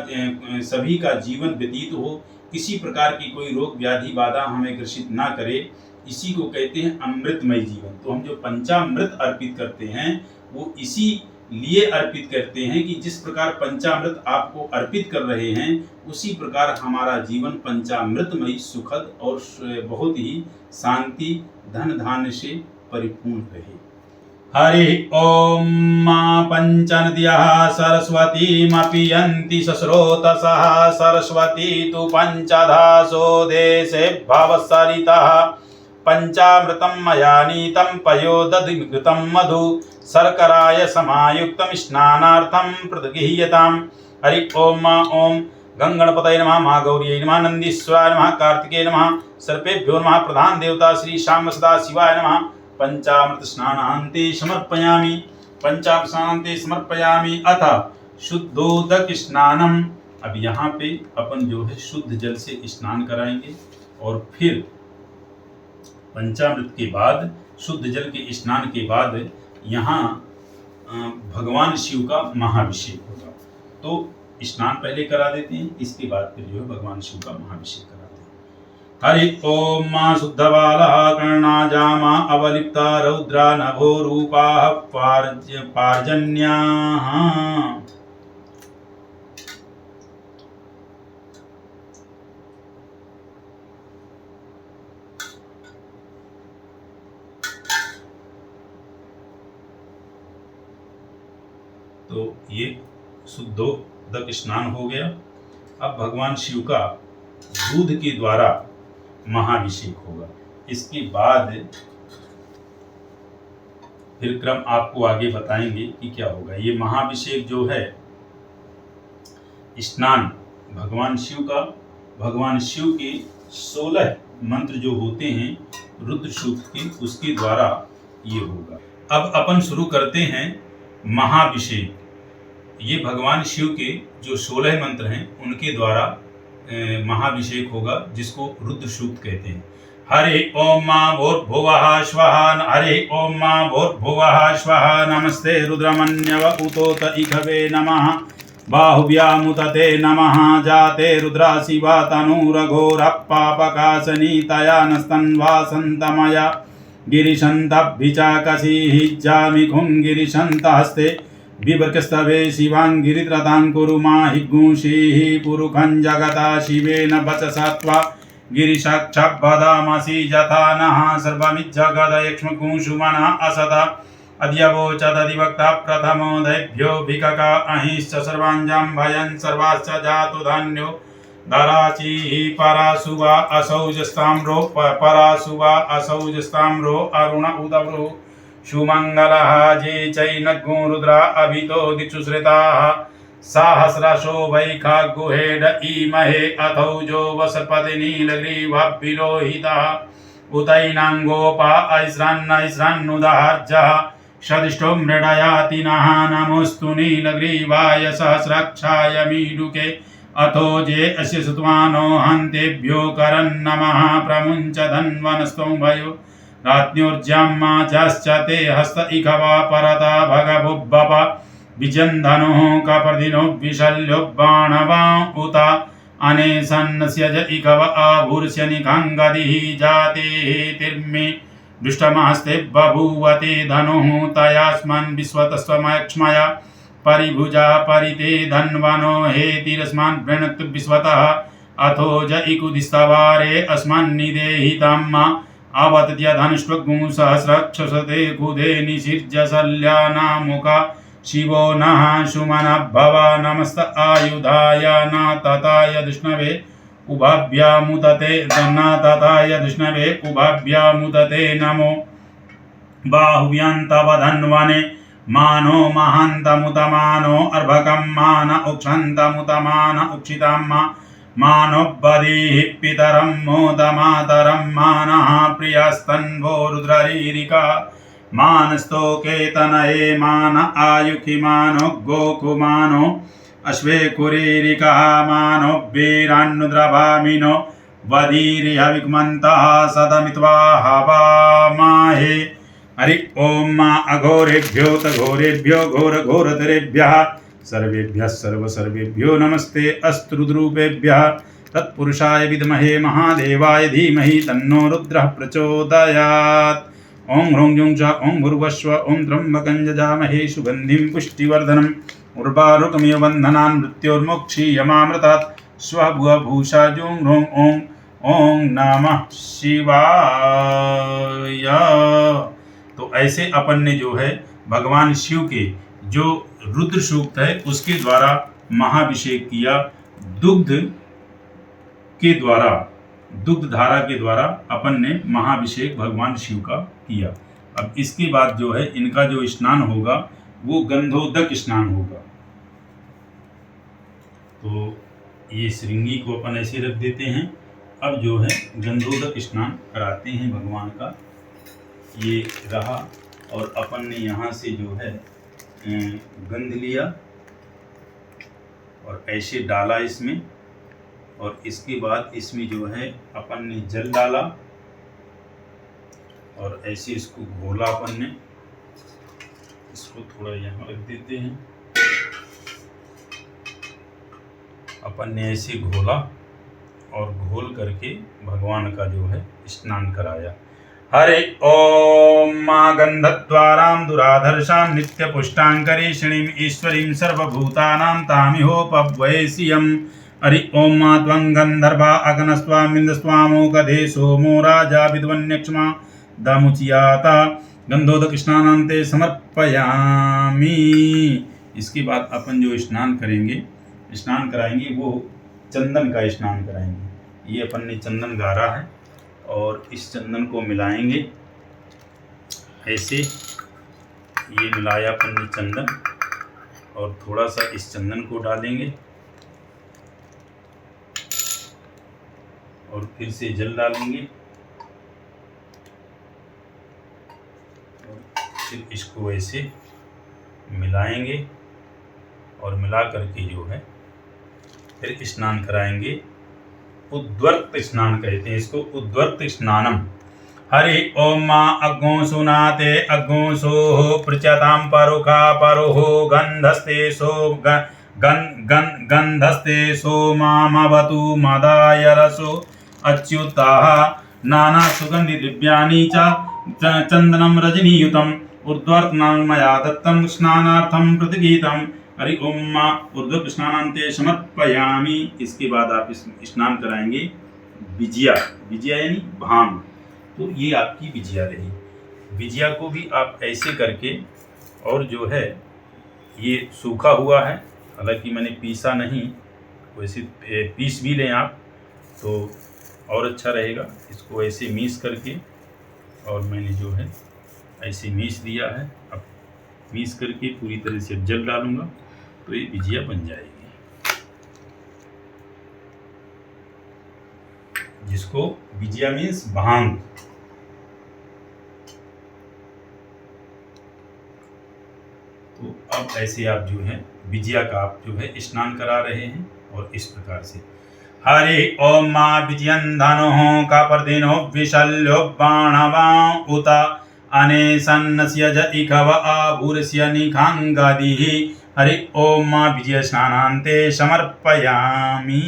सभी का जीवन व्यतीत हो, किसी प्रकार की कोई रोग व्याधि बाधा हमें ग्रसित ना करे, इसी को कहते हैं अमृतमय जीवन। तो हम जो पंचामृत अर्पित करते हैं वो इसी लिए अर्पित करते हैं कि जिस प्रकार पंचामृत आपको अर्पित कर रहे हैं उसी प्रकार हमारा जीवन पंचामृतमय, सुखद और बहुत ही शांति, धन धान्य से परिपूर्ण रहे। हरि ओम पंचनद्यः सरस्वतीमपि यन्ति सस्रोतसः सरस्वती तु पंचधासो देशे भवसरितः पंचामृतं मया नीतं पयोदधिकृतं मधु शर्कराय समायुक्तं स्नानार्थं प्रतिगृह्यताम्। हरि ओम ओम गंगणपतये नमः, महागौर्यै नमः, नंदीश्वराय नमः, कार्तिकेय नमः, सर्पेभ्यो नमः, प्रधान देवता श्री शाम सदा शिवाय नमः, पंचामृत स्नानान्ते समर्पयामि। पंचामृत स्नानान्ते समर्पयामि अथ शुद्धोदक स्नानम। अब यहाँ पे अपन जो है शुद्ध जल से स्नान कराएंगे और फिर पंचामृत के बाद शुद्ध जल के स्नान के बाद यहाँ भगवान शिव का महाभिषेक होगा। तो स्नान पहले करा देते हैं, इसके बाद फिर जो है भगवान शिव का महाभिषेक कराते हैं। हरि ओम मां शुद्ध बाला कर्णा जामा अवलिप्ता रौद्रा नभो रूपा पार्जन्या। तो ये शुद्धोदक स्नान हो गया। अब भगवान शिव का दूध के द्वारा महाभिषेक होगा। इसके बाद फिर क्रम आपको आगे बताएंगे कि क्या होगा। ये महाभिषेक जो है स्नान भगवान शिव का, भगवान शिव के 16 मंत्र जो होते हैं रुद्र सूक्त के, उसके द्वारा ये होगा। अब अपन शुरू करते हैं महाभिषेक। ये भगवान शिव के जो 16 मंत्र हैं उनके द्वारा महाभिषेक होगा, जिसको रुद्र सूक्त कहते हैं। हरे ओम मां भूर्भुवः स्वः। हरे ओम मां भूर्भुवः स्वः। नमस्ते रुद्रमन्यव उतोत इखवे नमः। बाहुव्यामुतते नमः। जाते रुद्रा शिवा तनूरघोरः पापकाशनी तया नस्तन्वासन्तमया गिरिशन्तभिचाकसीः जामिखुं गिरिशन्तहस्ते बिभर्कस्तवे शिवाङ्गिरित्रतां कुरु माहिगुंषीः पुरुखं जगता शिवेन वचसा त्वा गिरिशाक्षभदामसि यथा नः सर्वमिज्जगदयक्ष्मकुंसुमनः असता अद्यवोचदधिवक्ता प्रथमो दैभ्यो भिकका अहिश्च सर्वाञ्जां भयन् सर्वाश्च जातु धान्यो धराचिः परासुवा असौजस्ताम्रो परासुवा असौजस्ताम्रो अरुण उदवृः सुमंगलः जे चैनग्गो रुद्रा अभितो दिक्षु श्रिताः सहस्रशो वैखागुहेड ईमहे अथौजो वसपतिनीलग्रीवाभिलोहितः उतैनाङ्गोपा ऐस्रान्नुदाहर्जः सदिष्टो मृडयातिनः नमोऽस्तु नीलग्रीवाय सहस्राक्षाय मीडुके अथो जे अस्य सुत्वानो हन्तेभ्यो करन्नमः प्रमुञ्च धन्वनस्तो भयो राज्ञोर्जाम्मा जाश्चते हस्त इखवा परता भगभुब्बप विजन्धनुः कपर्दिनो विशल्यो बाणवा उता अनेसन्नस्य इखव आभूर्ष्य निखाङ्गदिः जाते तिर्मे दुष्टमहस्ते बभूवते धनुः तयास्मन् विश्वतस्वमक्ष्मया परिभुजा परिते धन्वनो हेतिरस्मान् वृणक्तु विश्वतः अथो ज इकुदिस्तवारे अस्मान् निदेहिताम्मा आवतत्य धनुष्वग्गुं सहस्रक्षसते कुदे निसिर्ज शल्यानामुका शिवो नः सुमनः भव नमस्त आयुधाय न तताय दुष्णवे उभाभ्यामुदते न तताय दुष्णवे उभाभ्यामुदते नमो बाहुव्यन्तव धन्वने मानो महान्तमुतमानो अर्भकं मान उक्षन्तमुतमान उक्षिताम्मा मानोबधीः पितरं मोदमातरं मानः प्रियस्तन्वो रुद्ररीरिका मानस्तोकेतनये मान आयुखि मानो गोकुमानो अश्वे कुरीरिकः मानो वीरान्नुद्रभामिनो वधीरिहविग्मन्तः सदमित्वा हवामहे। हरि ओम मां अघोरेभ्यो तघोरेभ्यो घोरघोरतरेभ्यः सर्वेभ्यः सर्वेभ्यो नमस्ते अस्त्रुद्रूपेभ्यः तत्पुरुषाय विद्महे महादेवाय धीमहि तन्नो रुद्रः प्रचोदयात्। ओं ह्रौं जुं च ओं भूर्भुवस्व ओं त्र्यम्बकं जजामहे सुगन्धिं पुष्टिवर्धनम् उर्वारुकमिव बन्धनान् मृत्योर्मुक्षीयमामृतात् स्वभुवभूषा जुं ह्रौं ओं ओं नमः शिवाय। तो ऐसे अपन ने जो है भगवान शिव के जो रुद्र सूक्त है उसके द्वारा महाभिषेक किया। दुग्ध के द्वारा, दुग्ध धारा के द्वारा अपन ने महाभिषेक भगवान शिव का किया। अब इसके बाद जो है इनका जो स्नान होगा वो गंधोदक स्नान होगा। तो ये श्रृंगी को अपन ऐसे रख देते हैं। अब जो है गंधोदक स्नान कराते हैं भगवान का। ये रहा। और अपन ने यहाँ से जो है गंध लिया और ऐसे डाला इसमें, और इसके बाद इसमें जो है अपन ने जल डाला और ऐसे इसको घोला अपन ने। इसको थोड़ा यहाँ रख देते हैं। अपन ने ऐसे घोला और घोल करके भगवान का जो है स्नान कराया। हरे ओम मां गंधद्वारां दुराधर्षां नित्य पुष्टांकरेषिणीं ईश्वरीं सर्वभूतानां तामिहोपवैसियम्। हरि ओम मा त्वं गंधर्वा अग्नस्त्वामिन्द्रस्त्वामोकधे सोमो राजा विद्वन्यक्ष्मा दामुचियाता गंधोदक स्नानान्ते समर्पयामि। इसके बाद अपन जो स्नान करेंगे, स्नान कराएंगे, वो चंदन का स्नान कराएंगे। ये अपन ने चंदन गारा है और इस चंदन को मिलाएंगे ऐसे। ये मिलाया अपन ने चंदन और थोड़ा सा इस चंदन को डालेंगे और फिर से जल डालेंगे और फिर इसको ऐसे मिलाएंगे और मिला करके जो है फिर स्नान कराएंगे। उद्वर्त स्नान कहते हैं इसको, उद्वर्त स्नानम। हरि ओम मां अग्गो सुनाते अग्गो सोहो पृचतां परुखा परोहो गंधस्ते सो गंधस्ते सोमामवतु मदाय रसो अच्युताः नाना सुगंधि दिव्यानि च चंदनम रजनीयुतम उद्वर्तनां मया दत्तं स्नानार्थं प्रतिगीतम्। हरि ओम मां उद्वर्त स्नानान्ते समर्पयामि। इसके बाद आप इस स्नान कराएंगे विजिया। विजिया यानी भांग। तो ये आपकी विजिया रही। विजिया को भी आप ऐसे करके, और जो है ये सूखा हुआ है, हालांकि मैंने पीसा नहीं, वैसे पीस भी लें आप तो और अच्छा रहेगा। इसको ऐसे मीस करके, और मैंने जो है ऐसे मीस दिया है। अब मीस करके पूरी तरह से जल डालूंगा तो ये विजिया बन जाएगी, जिसको विजिया मीन्स भांग। तो अब ऐसे आप जो है विजिया का आप जो है स्नान करा रहे हैं, और इस प्रकार से हरि ओम मां विजयं धनुः कापर्दिनो विशल्यो बाणवा उत अनेसन्नस्य ज इखव आभूरस्य निखांगादिः। हरि ओम मां विजय स्नानान्ते समर्पयामि।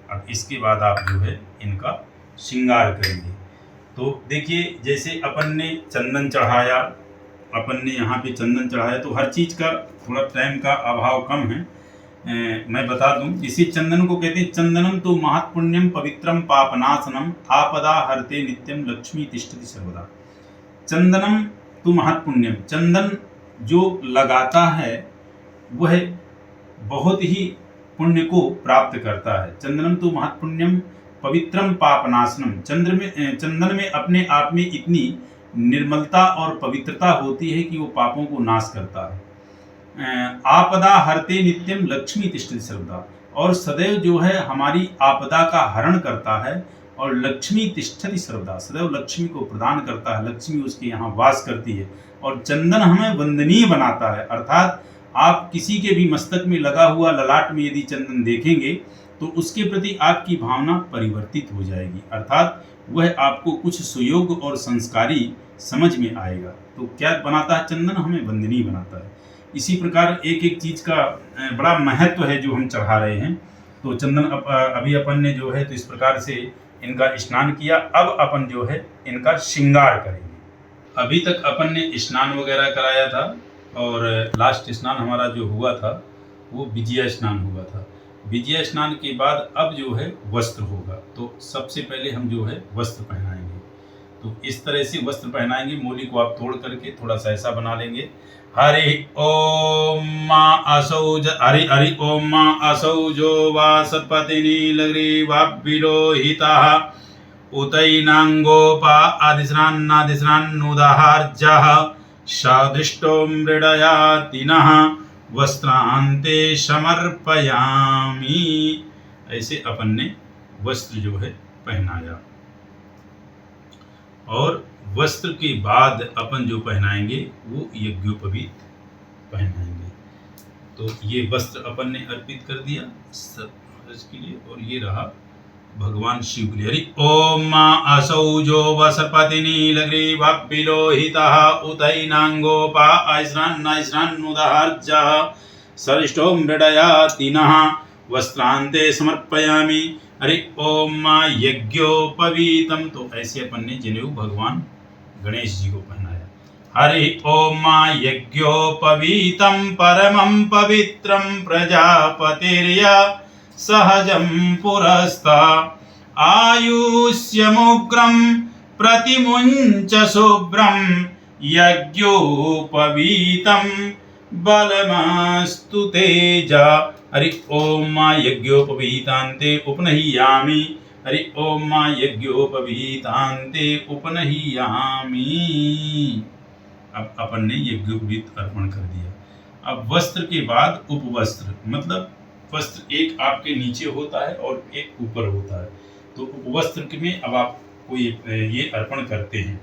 अब इसके बाद आप जो है इनका श्रृंगार करेंगे। तो देखिए, जैसे अपन ने चंदन चढ़ाया, अपन ने यहाँ पे चंदन चढ़ाया, तो हर चीज़ का थोड़ा टाइम का अभाव कम है। मैं बता दूं, इसी चंदन को कहते हैं चंदनम तो महत्पुण्यम पवित्रम पापनाशनम आपदा हरते नित्यम लक्ष्मी तिष्ठति सर्वदा। चंदनम तो महत्पुण्यम, चंदन जो लगाता है वह बहुत ही पुण्य को प्राप्त करता है। चंदनम तो महत्पुण्यम पवित्रम पापनाशनम। चंदन में अपने आप में इतनी निर्मलता और पवित्रता होती है कि वो पापों को नाश करता है। आपदा हरते नित्यम लक्ष्मी तिष्ठति सर्वदा, और सदैव जो है हमारी आपदा का हरण करता है। और लक्ष्मी तिष्ठति सर्वदा, सदैव लक्ष्मी को प्रदान करता है, लक्ष्मी उसके यहाँ वास करती है। और चंदन हमें वंदनीय बनाता है, अर्थात आप किसी के भी मस्तक में लगा हुआ ललाट में यदि चंदन देखेंगे तो उसके प्रति आपकी भावना परिवर्तित हो जाएगी, अर्थात वह आपको कुछ सुयोग्य और संस्कारी समझ में आएगा। तो क्या बनाता है? चंदन हमें वंदनीय बनाता है। इसी प्रकार एक एक चीज़ का बड़ा महत्व है जो हम चढ़ा रहे हैं। तो चंदन अभी अपन ने जो है तो इस प्रकार से इनका स्नान किया। अब अपन जो है इनका श्रृंगार करेंगे। अभी तक अपन ने स्नान वगैरह कराया था, और लास्ट स्नान हमारा जो हुआ था वो विजया स्नान हुआ था। विजया स्नान के बाद अब जो है वस्त्र होगा। तो सबसे पहले हम जो है वस्त्र पहनाएंगे। तो इस तरह से वस्त्र पहनाएंगे। मोली को आप तोड़ करके थोड़ा सा ऐसा बना लेंगे। हरि ओम मां असौज हरि ओम मां असौजो वासपति नीलग्रीवाभिलोहितः उतैनांगोपा आदिश्रान्नादिश्रान्नुदाहार्जः सादिष्टो मृडयातिनः वस्त्रान्ते समर्पयामि। ऐसे अपन ने वस्त्र जो है पहनाया, और वस्त्र के बाद अपन जो पहनाएंगे वो यज्ञोपवीत पहनाएंगे। तो ये वस्त्र अपन ने अर्पित कर दिया के लिए, और ये रहा भगवान शिव के लिए। हरि ओम असौ जो वसपति नीलग्रीवबिलोहितः उतैनांगोपा ऐस्रान्नुदहर्ज सरिष्ठो मृडयातिनः वस्त्रांते समर्पयामि। हरि ओम यज्ञोपवीतम, तो ऐसे अपन ने जनेऊ भगवान गणेश जी को पहनाया। हरि ओम यज्ञोपवीतम परमं पवित्रं प्रजापतिर्य सहजं पुरस्ता आयुष्यमुग्रं प्रतिमुञ्च शुभ्रं यज्ञोपवीतं बलमस्तु तेजा। हरि ओम यज्ञोपवीतान्ते उपनहियामि। हरि ओम यज्ञोपवीतान्ते उपनहियामि। अब अपन ने यज्ञोपवीत अर्पण कर दिया। अब वस्त्र के बाद उपवस्त्र, मतलब वस्त्र एक आपके नीचे होता है और एक ऊपर होता है। तो उपवस्त्र में अब आप ये अर्पण करते हैं।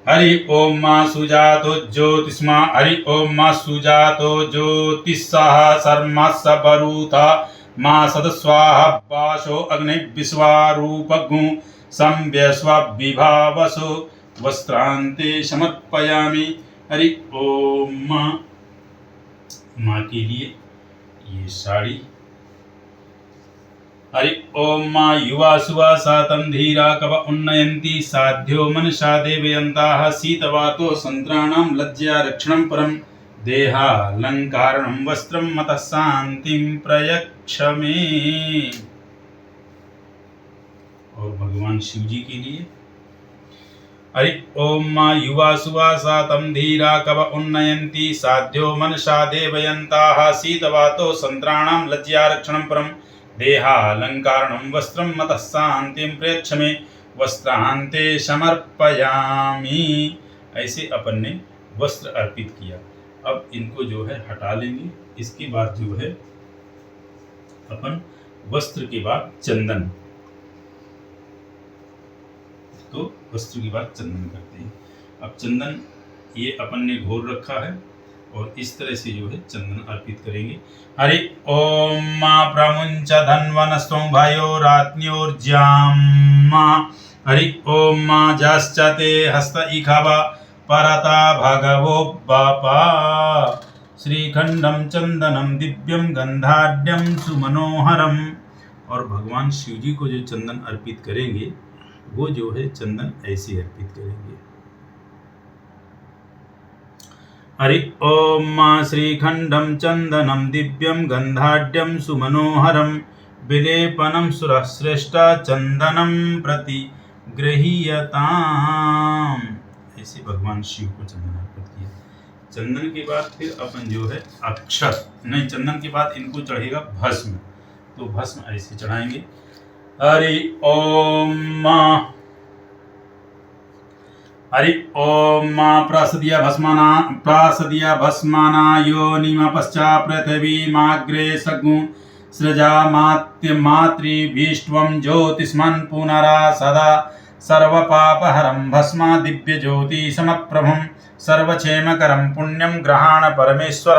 हरि ओम मा सुजातो ज्योतिष्मा। हरि ओम मा सुजातो ज्योतिषः सर्मस्स बरूथा मा सदस्वाहा वाशो अग्नि विश्वारूपगु संव्यस्वविभावसो वस्त्रांते समर्पयामि। हरि ओम माँ के लिए ये साड़ी। हरि ओम युवा सुवा सातं धीरा कव उन्नयन्ति साध्यो मनसा देवयन्ताः शीतवातो संत्राणां लज्जा रक्षणं परं देहालंकारणं वस्त्रं मतः शान्तिं प्रयच्छ मे। और भगवान शिव जी के लिए हरि ओम युवा सुवा सातं धीरा कव उन्नयन्ति साध्यो मनसा देवयन्ताः शीतवातो संत्राणां लज्जा रक्षणं परं देहालंकारणं वस्त्रं मतः शान्तिं प्रयच्छ मे वस्त्रान्ते समर्पयामि। ऐसे अपन ने वस्त्र अर्पित किया। अब इनको जो है हटा लेंगे। इसके बाद जो है अपन वस्त्र के बाद चंदन, तो वस्त्र के बाद चंदन करते हैं। अब चंदन ये अपन ने घोर रखा है और इस तरह से जो है चंदन अर्पित करेंगे। हरि ओम प्रमुंच धन्वनस्त्वं भयो रात्न्योर्जाम्मा। हरि ओम जाश्चते हस्त इखवा परता भगवो बापा श्रीखंडम चंदनम दिव्यम गंधाढ्यम सुमनोहरम। और भगवान शिव जी को जो चंदन अर्पित करेंगे वो जो है चंदन ऐसे अर्पित करेंगे। हरि ओम श्रीखंडम चंदनम दिव्यम गंधाढ्यम सुमनोहरम विलेपनम सुरश्रेष्ठ चंदनम प्रति गृह्यताम। ऐसे भगवान शिव को चंदन अर्पित किया। चंदन के बाद फिर अपन जो है अक्षत, नहीं चंदन के बाद इनको चढ़ेगा भस्म, तो भस्म ऐसे चढ़ाएंगे। हरि ओम हरि ओम प्रासदिया भस्माना योनिम पश्चात् पृथिवीमाग्रे सगु सृजा मातृभीष्ट्वं ज्योतिष्मन् पुनरा सदा सर्वपापहरं भस्मा दिव्य ज्योति समप्रभं सर्वक्षेमकरं पुण्यं गृहाण परमेश्वर।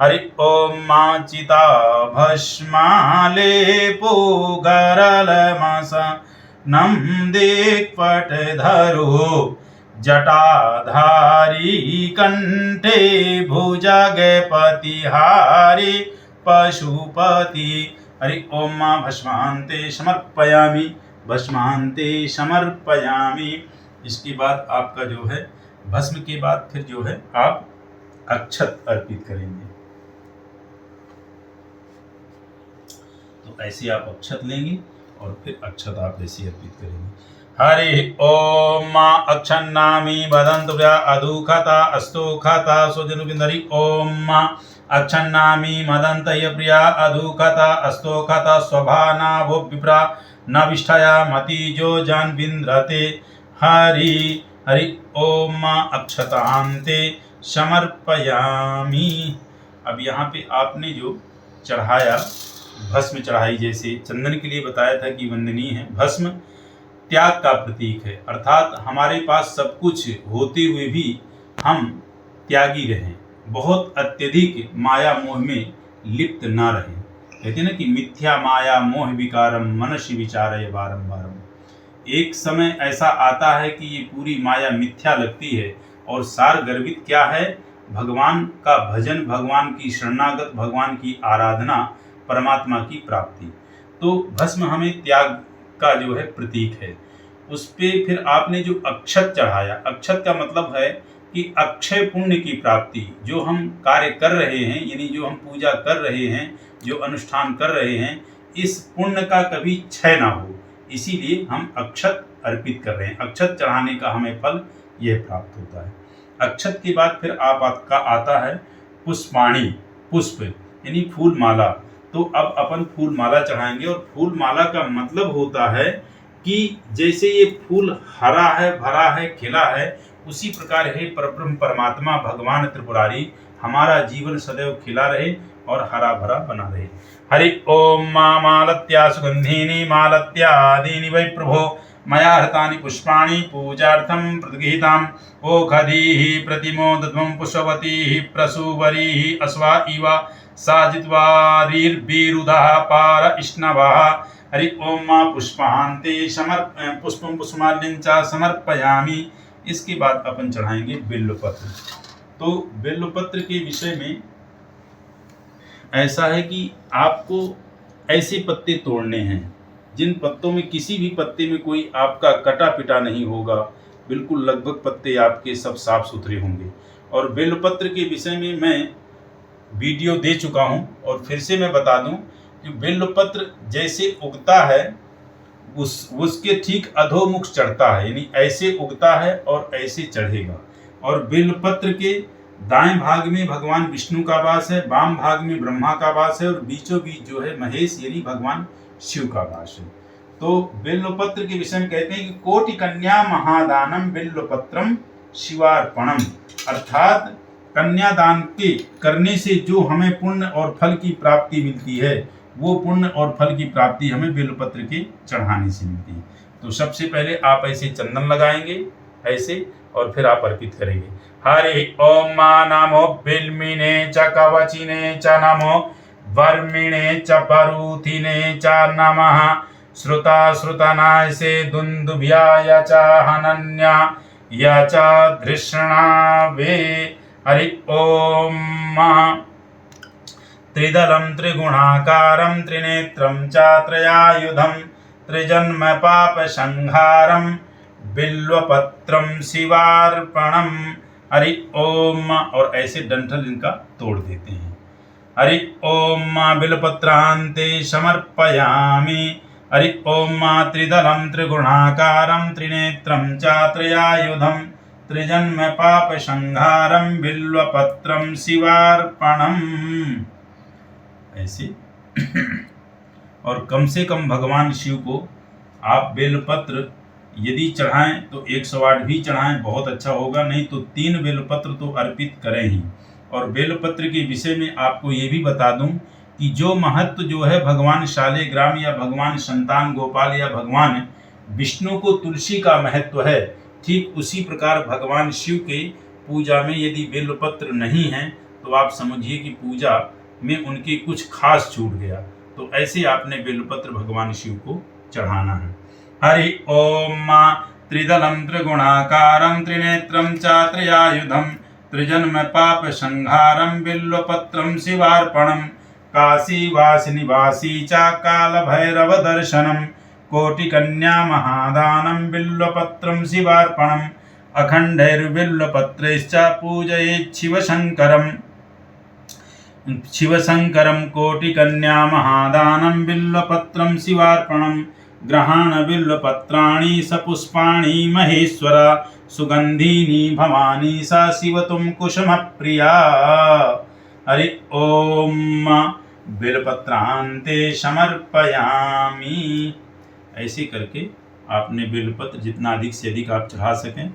हरि ओम चिता भस्मालेपो गरलमसनं दिक्पटधरो जटाधारी कंठे भुजगपतिहारी पशुपति। हरि ओम भस्मान्ते समर्पयामि, भस्मान्ते समर्पयामि। इसके बाद आपका जो है भस्म के बाद फिर जो है आप अक्षत अर्पित करेंगे। तो ऐसे आप अक्षत लेंगे और फिर अक्षत आप ऐसे अर्पित करेंगे। हरि ओम अक्षन्नामी वदन्तु व्या अदुखता अस्तु खाता सुजनुबिंद। हरि ओम अक्षन्नामी मदन्तय प्रिया अदुखता अस्तो खाता स्वभाना वो विप्रा न विष्ठया मतिजो जान बिंद्रते। हरि हरि ओम अक्षतान्ते समर्पयामि। अब यहाँ पे आपने जो चढ़ाया भस्म चढ़ाई, जैसे चंदन के लिए बताया था कि वंदनीय है, भस्म त्याग का प्रतीक है, अर्थात हमारे पास सब कुछ होते हुए भी हम त्यागी रहें, बहुत अत्यधिक माया मोह में लिप्त ना रहें। कहते हैं ना कि मिथ्या माया मोह विकारम मनसि विचारय बारम बारम। एक समय ऐसा आता है कि ये पूरी माया मिथ्या लगती है और सार गर्भित क्या है, भगवान का भजन, भगवान की शरणागत, भगवान की आराधना, परमात्मा की प्राप्ति। तो भस्म हमें त्याग का जो है प्रतीक है। उस पे फिर आपने जो अक्षत चढ़ाया, अक्षत का मतलब है कि अक्षय पुण्य की प्राप्ति। जो हम कार्य कर रहे हैं, यानी जो हम पूजा कर रहे हैं, जो अनुष्ठान कर रहे हैं, इस पुण्य का कभी क्षय ना हो, इसीलिए हम अक्षत अर्पित कर रहे हैं। अक्षत चढ़ाने का हमें फल यह प्राप्त होता है। अक्षत के बाद फिर आपका आता है पुष्पाणी, पुष्प यानी फूल माला। तो अब अपन फूल माला चढ़ाएंगे, और फूल माला का मतलब होता है कि जैसे ये फूल हरा है, भरा है, खिला है, उसी प्रकार हे परब्रह्म परमात्मा भगवान त्रिपुरारी हमारा जीवन सदैव खिला रहे और हरा भरा बना रहे। हरि ओम मालत्या सुगंधिनी मालत्यादीनि वै प्रभो मया हृतानि पुष्पाणि पूजार्थं प्रतिगृहीताम्। ओखधीः प्रतिमोदध्वं पुष्पवतीः प्रसूवरीः अश्वा इव साजित्वारिर्विरुधः पार इष्णवः। हरि ओम पुष्पान्ते पुष्पं पुष्पमाल्यं च समर्पयामि। इसके बाद अपन चढ़ाएंगे बिल्वपत्र। तो बिल्वपत्र के विषय में ऐसा है कि आपको ऐसे पत्ते तोड़ने हैं जिन पत्तों में किसी भी पत्ते में कोई आपका कटा पिटा नहीं होगा, बिल्कुल लगभग पत्ते आपके सब साफ सुथरे होंगे। और बेलपत्र के विषय में मैं वीडियो दे चुका हूं, और फिर से मैं बता दूं कि बेलपत्र जैसे उगता है उसके ठीक अधोमुख चढ़ता है, यानी ऐसे उगता है और ऐसे चढ़ेगा। और बेलपत्र के दाएं भाग में भगवान विष्णु का वास है, वाम भाग में ब्रह्मा का वास है, और बीचों बीच जो है महेश यानी भगवान शिव का वास है। तो बिल्वपत्र के विषय में कहते हैं कि कोटि कन्या महादानम बिल्वपत्रम शिवार्पणम, अर्थात कन्यादान के करने से जो हमें पुण्य और फल की प्राप्ति मिलती है, वो पुण्य और फल की प्राप्ति हमें बिल्वपत्र के चढ़ाने से मिलती है। तो सबसे पहले आप ऐसे चंदन लगाएंगे ऐसे, और फिर आप अर्पित करेंगे। हरि ओम नमो बिल्मिने च कवचिने च नमो वर्मिणे च परूथिने च नमः। श्रुता श्रुतनाय से दुन्दुभ्याय च हनन्या य च धृष्णावे। हरि ओम त्रिदलं त्रिगुणाकारं त्रिनेत्रं च त्रयायुधं त्रिजन्म पापसंहारं बिल्वपत्रं शिवार्पणं। हरि ओम, और ऐसे डंठल इनका तोड़ देते हैं। हरि ओम बिल्वपत्रान्ते समर्पयामि। हरि ओम त्रिदलं त्रिगुणाकारं त्रिनेत्रं च त्रयायुधं त्रिजन्म पापसंहारं बिल्वपत्रं शिवार्पणम्। ऐसे और कम से कम भगवान शिव को आप बेलपत्र यदि चढ़ाएं तो 108 भी चढ़ाएं, बहुत अच्छा होगा, नहीं तो 3 बेलपत्र तो अर्पित करें ही। और बेलपत्र के विषय में आपको ये भी बता दूं कि जो महत्व जो है भगवान शालिग्राम या भगवान संतान गोपाल या भगवान विष्णु को तुलसी का महत्व है, ठीक उसी प्रकार भगवान शिव के पूजा में यदि बेलपत्र नहीं है तो आप समझिए कि पूजा में उनके कुछ खास छूट गया। तो ऐसे आपने बेलपत्र भगवान शिव को चढ़ाना है। हरि ओम त्रिदलं त्रिगुणाकारं त्रिनेत्रं च त्रयायुधं त्रिजन्म पापसंहारं बिल्वपत्रं शिवार्पणं। काशीवासी निवासी च कालभैरवदर्शनं कोटिकन्या महादानं बिल्वपत्रं शिवार्पणम्। अखण्डैर्बिल्वपत्रैश्च पूजयेत् शिवशंकरं कोटिकन्या महादानं बिल्वपत्रं शिवार्पणम्। ग्रहाण बिल्वपत्राणि सपुष्पाणि महेश्वर सुगंधीनि भवानी सा शिव तुम कुसुम प्रिया। हरि ओम बिल्वपत्रान्ते समर्पयामि। ऐसे करके आपने बेलपत्र जितना अधिक से अधिक आप चढ़ा सकें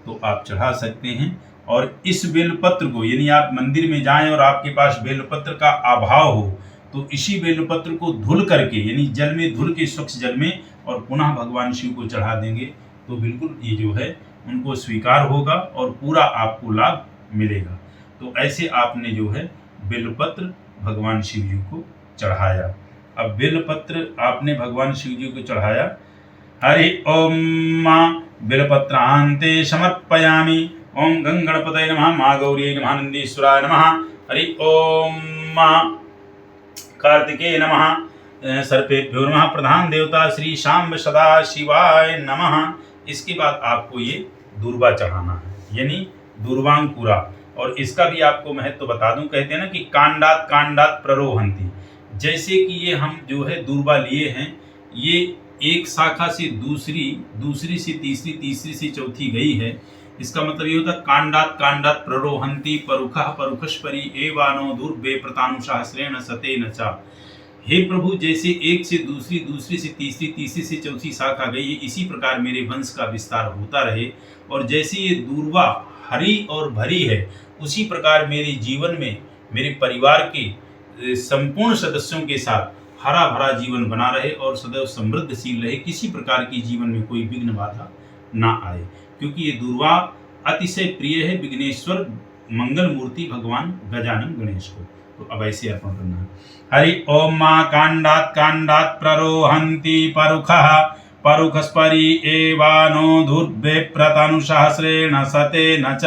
तो आप चढ़ा सकते हैं। और इस बेलपत्र को यानी आप मंदिर में जाएं और आपके पास बेलपत्र का अभाव हो तो इसी बेलपत्र को धुल करके यानी जल में धुल के स्वच्छ जल में और पुनः भगवान शिव को चढ़ा देंगे तो बिल्कुल ये जो है उनको स्वीकार होगा और पूरा आपको लाभ मिलेगा। तो ऐसे आपने जो है बेलपत्र भगवान शिव जी को चढ़ाया। अब बेलपत्र आपने भगवान शिव जी को चढ़ाया। हरि ओम बेलपत्रांते समर्पयामि। ओम गंगणपतये नमः, माँ गौरी नमः, नंदीश्वराय नमः। हरि ओम कार्तिकेय नमः, सर्पेभ्यो नमः, प्रधान देवता श्री शाम्ब सदा शिवाय नमः। इसके बाद आपको ये दूर्वा चढ़ाना है, यानी दूर्वांकुरा। और इसका भी आपको महत्व बता दूं, कहते हैं ना कि कांडात कांडात प्ररोहंती। जैसे कि ये हम जो है दूर्वा लिए हैं, ये एक शाखा से दूसरी, दूसरी से तीसरी, तीसरी से चौथी गई है। इसका मतलब ये होता है कांडात कांडात प्ररोहंती परुखः परुखस्परी एवानो दुर्बे प्रतानुशास्त्रेण सतेन च। हे प्रभु, जैसे एक से दूसरी, दूसरी से तीसरी, तीसरी से चौथी शाखा गई है, इसी प्रकार मेरे वंश का विस्तार होता रहे। और जैसे ये दूर्वा हरी और भरी है, उसी प्रकार मेरे जीवन में मेरे परिवार के संपूर्ण सदस्यों के साथ हरा भरा जीवन बना रहे और सदैव समृद्धशील रहे, किसी प्रकार की जीवन में कोई विघ्न बाधा ना आए। क्योंकि ये दूर्वा अतिशय प्रिय है विघ्नेश्वर मंगल मूर्ति भगवान गजानन गणेश को। तो अब ऐसे अर्पण करना है। हरि ओम मां कांडात कांडात प्ररोहंती परुखः परुखस्परी एवानो धूर्वे प्रतानुशास्त्रेण सतेन च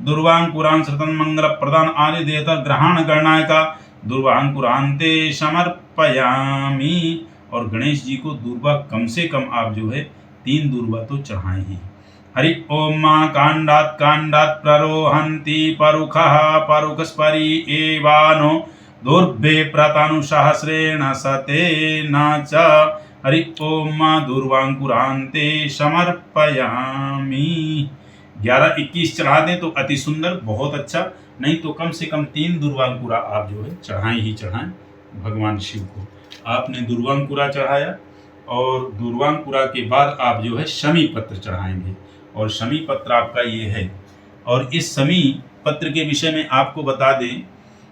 दुर्वांकुरां श्रुतं मंगल प्रदान आदि देवता ग्रहण गणनाय का दुर्वांकुरांते समर्पयामी। और गणेश जी को दूर्वा कम से कम आप जो है 3 दूर्वा तो चढ़ाएं ही। हरि ओम मां कांडात कांडात प्ररोहंती परुखः परुखस्परी एवानो दुर्भे प्रतानुशास्त्रेण सतेन च हरि ओम मां दुर्वांकुरांते समर्पयामी। 11-21 चढ़ा दें तो अति सुंदर, बहुत अच्छा। नहीं तो कम से कम 3 दुर्वांकुरा आप जो है चढ़ाएं ही चढ़ाएं भगवान शिव को। आपने दुर्वांकुरा चढ़ाया और दुर्वांकुरा के बाद आप जो है शमी पत्र चढ़ाएंगे। और शमी पत्र आपका ये है। और इस शमी पत्र के विषय में आपको बता दें,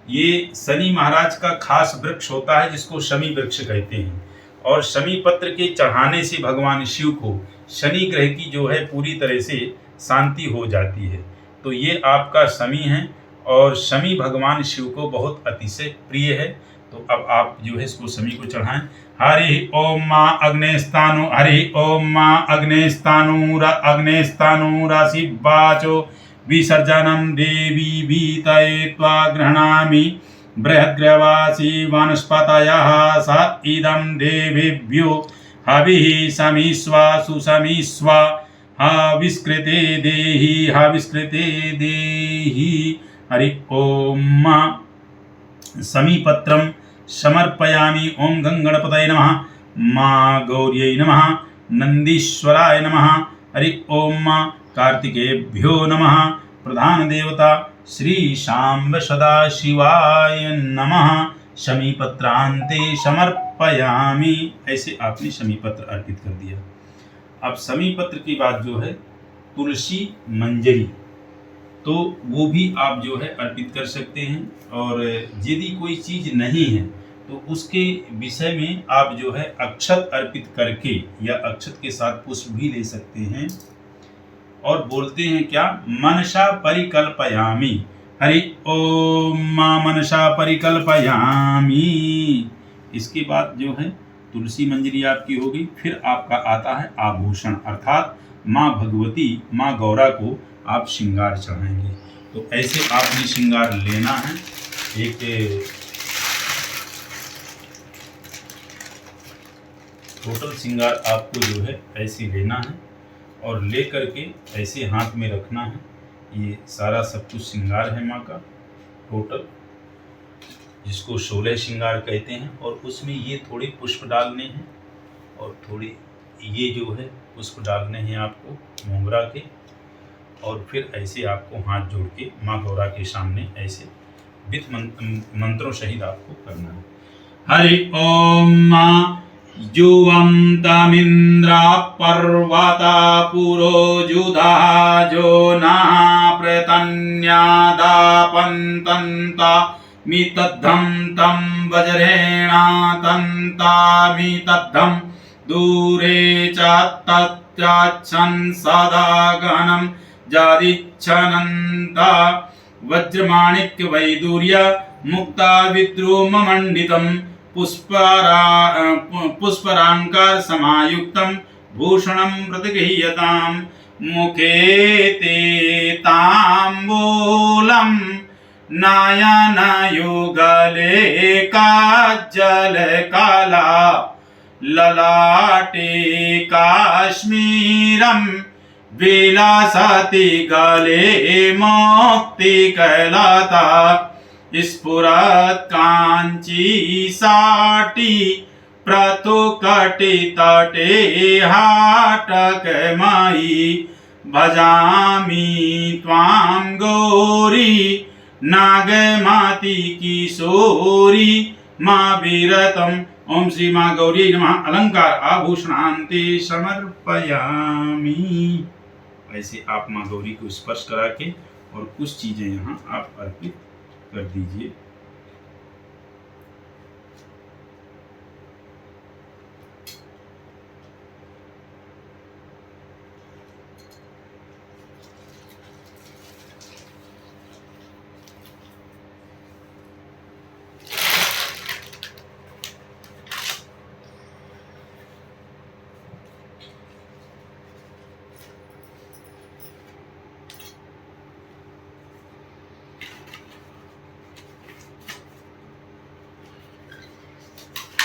ये शनि महाराज का खास वृक्ष होता है जिसको शमी वृक्ष कहते हैं। और शमी पत्र के चढ़ाने से भगवान शिव को शनि ग्रह की जो है पूरी तरह से शांति हो जाती है। तो ये आपका शमी है और शमी भगवान शिव को बहुत अतिशय प्रिय है। तो अब आप जो है इसको शमी को चढ़ाएं। हरि ओम मां अग्नेस्तानु, हरि ओम मां अग्नेस्तानु राशि वाचो विसर्जनम देवी भीतये त्वा गृह्णामि बृहद्ग्रवासी वनस्पतयः स इदं देवेभ्यो हविः समीस्वा सुसमीस्वा हविष्कृते देहि हविष्कृते देहि। हरि ओम समीपत्रं समर्पयामि। ओम गंगणपतये नमः, मां गौर्यै नमः, नंदीश्वराय नमः। हरि ओम कार्तिकेभ्यो नमः, प्रधान देवता श्री शाम्ब सदा शिवाय नमः। शमीपत्रांते समर्पयामि। ऐसे आपने शमीपत्र अर्पित कर दिया। अब शमीपत्र की बात जो है तुलसी मंजरी, तो वो भी आप जो है अर्पित कर सकते हैं। और यदि कोई चीज़ नहीं है तो उसके विषय में आप जो है अक्षत अर्पित करके या अक्षत के साथ पुष्प भी ले सकते हैं। और बोलते हैं क्या, मनसा परिकल्पयामि। हरि ओम मनसा परिकल्पयामि। इसके बाद जो है तुलसी मंजरी आपकी होगी। फिर आपका आता है आभूषण, अर्थात माँ भगवती माँ गौरा को आप श्रृंगार चढ़ाएंगे। तो ऐसे आपने श्रृंगार लेना है। एक टोटल श्रृंगार आपको जो है ऐसे लेना है और ले करके ऐसे हाथ में रखना है। ये सारा सब कुछ श्रृंगार है माँ का टोटल, जिसको 16 श्रृंगार कहते हैं। और उसमें ये थोड़े पुष्प डालने हैं और थोड़े ये जो है पुष्प डालने हैं आपको मोगरा के। और फिर ऐसे आपको हाथ जोड़ के माँ गौरा के सामने ऐसे विद मंत्रों सहित आपको करना है। हरि ओम जुवं तमिंद्रा पर्वता पुरोजुधा जो ना प्रतन्यादापन्तन्ता मितद्धं तं वज्रेणा तन्ता मितद्धं दूरे च तत्याच्छन् सदा गहनं जादिच्छनन्ता वज्रमाणिक्य वैदूर्य मुक्ता विद्रुममण्डितं पुष्पराङ्कार समायुक्तं भूषणं प्रतिगृह्यताम् मुखे ते ताम्बूलं नयनयुगले काज्जलकला ललाटे काश्मीरं विलसति गले मुक्तिकलता स्फुरत् काञ्ची साटी प्रतुकटितटे हाटकमयी भजामि त्वां गौरी नागमती किशोरी माँ विरतम्। ओम श्री माँ गौरी नमः। अलंकार आभूषणान्ते समर्पयामि। ऐसे आप माँ गौरी को स्पर्श करा के और कुछ चीजें यहाँ आप अर्पित कर दीजिए।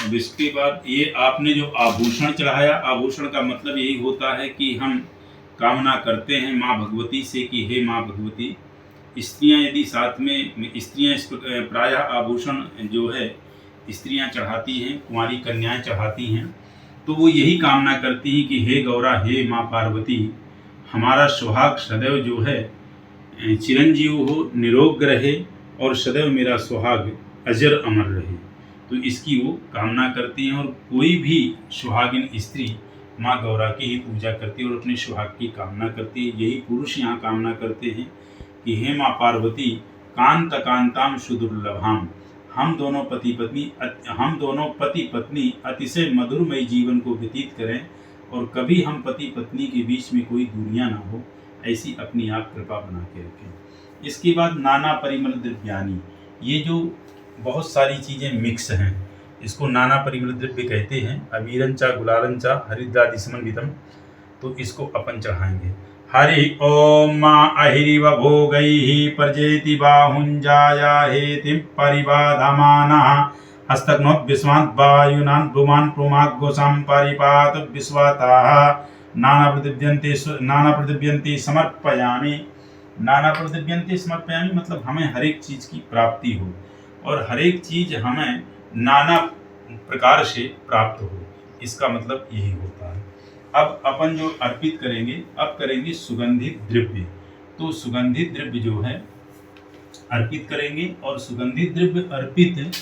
अब इसके बाद ये आपने जो आभूषण चढ़ाया, आभूषण का मतलब यही होता है कि हम कामना करते हैं माँ भगवती से कि हे माँ भगवती, स्त्रियां यदि साथ में स्त्रियां प्रायः आभूषण जो है स्त्रियां चढ़ाती हैं, कुंवारी कन्याएं चढ़ाती हैं, तो वो यही कामना करती हैं कि हे गौरा, हे माँ पार्वती, हमारा सुहाग सदैव जो है चिरंजीव हो, निरोग रहे और सदैव मेरा सुहाग अजर अमर रहे। तो इसकी वो कामना करती हैं और कोई भी सुहागिन स्त्री माँ गौरा की ही पूजा करती है और अपने सुहाग की कामना करती है। यही पुरुष यहाँ कामना करते हैं कि हे माँ पार्वती, कांत कांताम सुदुर्लभाम, हम दोनों पति पत्नी अतिशय मधुरमय जीवन को व्यतीत करें और कभी हम पति पत्नी के बीच में कोई दूरियां ना हो, ऐसी अपनी आप कृपा बना के रखें। इसके बाद नाना परिमल द्रव्यानी, ये जो बहुत सारी चीज़ें मिक्स हैं, इसको नाना परिमल द्रव्य कहते हैं। अबीरंचा गुलालंचा हरिद्रादि समन्वितम, तो इसको अपन चढ़ाएंगे। हरि ओम माँ अहिरिव भोगैः प्रजेति बाहुंजाया हेतिं परिबाधमानः हस्तघ्नोद्विस्वान् वायुनान् ब्रुवान् प्रुमाग्गोसां परिपात विश्वाताः नाना प्रतिद्यन्ते समर्पयामि। नाना प्रतिद्यन्ते समर्पयामि मतलब हमें हर एक चीज़ की प्राप्ति हो और हर एक चीज़ हमें नाना प्रकार से प्राप्त हो, इसका मतलब यही होता है। अब अपन जो अर्पित करेंगे, अब करेंगे सुगंधित द्रव्य। तो सुगंधित द्रव्य जो है अर्पित करेंगे और सुगंधित द्रव्य अर्पित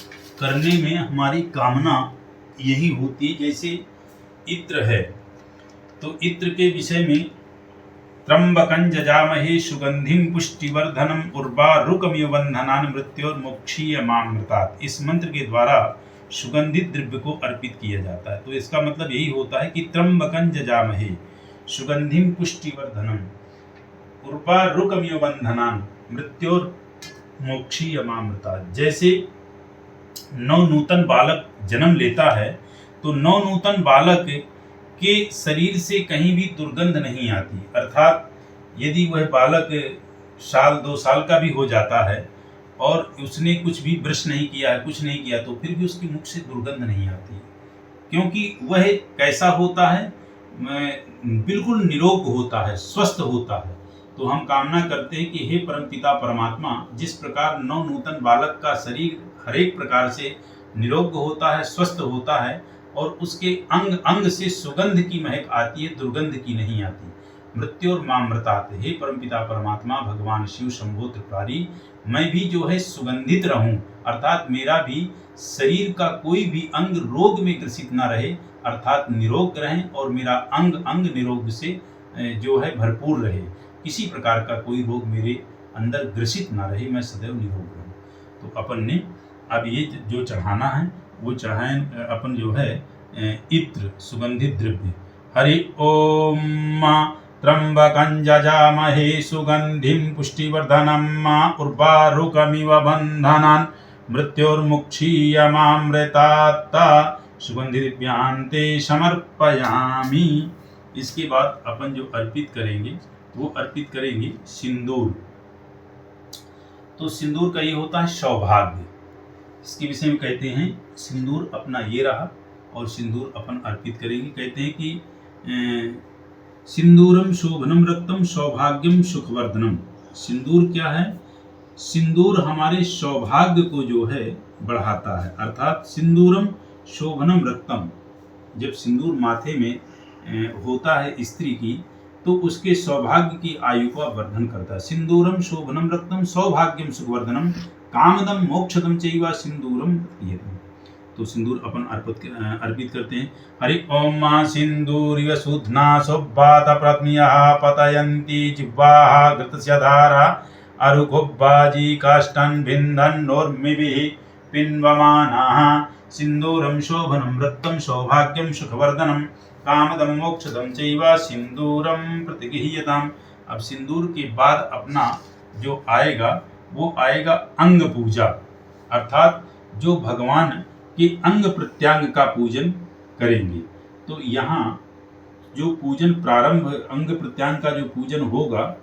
करने में हमारी कामना यही होती, जैसे इत्र है तो इत्र के विषय में त्र्यंबकं जजामहे सुगंधिं पुष्टिवर्धनम उर्वारुकमिव बंधनान् मृत्योर्मुक्षीयमामृतात्। इस मंत्र के द्वारा सुगंधित द्रव्य को अर्पित किया जाता है। तो इसका मतलब यही होता है कि त्र्यंबकं जजामहे सुगंधिं पुष्टिवर्धनम उर्वारुकमिव बंधनान् मृत्योर्मुक्षीयमामृतात्। जैसे नवनूतन बालक जन्म लेता है तो नवनूतन बालक के शरीर से कहीं भी दुर्गंध नहीं आती, अर्थात यदि वह बालक साल 2 साल का भी हो जाता है और उसने कुछ भी ब्रश नहीं किया है, कुछ नहीं किया, तो फिर भी उसके मुख से दुर्गंध नहीं आती, क्योंकि वह कैसा होता है, बिल्कुल निरोग होता है, स्वस्थ होता है। तो हम कामना करते हैं कि हे परमपिता परमात्मा, जिस प्रकार नवनूतन बालक का शरीर हर एक प्रकार से निरोग होता है, स्वस्थ होता है और उसके अंग अंग से सुगंध की महक आती है, दुर्गंध की नहीं आती। मृत्योर्मामृतात्, हे परमपिता परमात्मा भगवान शिव शंभो त्रिपुरारी, मैं भी जो है सुगंधित रहूं, अर्थात मेरा भी शरीर का कोई भी अंग रोग में ग्रसित न रहे, अर्थात निरोग रहें और मेरा अंग अंग निरोग से जो है भरपूर रहे, किसी प्रकार का कोई रोग मेरे अंदर ग्रसित ना रहे, मैं सदैव निरोग रहूं। तो अपन ने अब ये जो चढ़ाना है वो चढ़ाएं, अपन जो है इत्र सुगंधित द्रव्य। हरि ओम त्र्यंबकं जजामहे सुगंधिं पुष्टिवर्धनम् उर्वारुकमिव बन्धनान् मृत्योर्मुक्षीयमामृतात् सुगंधि दिव्यांते समर्पयामि। इसके बाद अपन जो अर्पित करेंगे वो अर्पित करेंगे सिंदूर। तो सिंदूर का ये होता है सौभाग्य। इसके विषय में कहते हैं सिंदूर अपना ये रहा और सिंदूर अपन अर्पित करेंगे। कहते हैं कि सिंदूरम शोभनम रक्तम सौभाग्यम सुखवर्धनम। सिंदूर क्या है? सिंदूर हमारे सौभाग्य को जो है बढ़ाता है। अर्थात सिंदूरम शोभनम रक्तम, जब सिंदूर माथे में होता है स्त्री की तो उसके सौभाग्य की आयु का वर्धन करता है। सिंदूरम शोभनम रक्तम सौभाग्यम सुखवर्धनम कामदम मोक्षदम चैव सिंदूरम प्रतीयतम। तो सिंदूर अपन अर्पित करते हैं। हरि ओम मा सिंदूरिव सुध्ना सौभात प्रत्म्यः पतयन्ति जिह्वाः घृतस्य धारा अरुघुब्बाजी काष्ठन् भिन्दन्नोर्मिभिः पिन्वमानाः सिंदूरम शोभनम रक्तम सौभाग्यम सुखवर्धनम कामदम मोक्षदम चैव सिंदूरम प्रतिगृह्यताम्। अब सिंदूर के बाद अपना जो आएगा वो आएगा अंग पूजा। अर्थात जो भगवान के अंग प्रत्यंग का पूजन करेंगे। तो यहाँ जो पूजन प्रारंभ अंग प्रत्यंग का जो पूजन होगा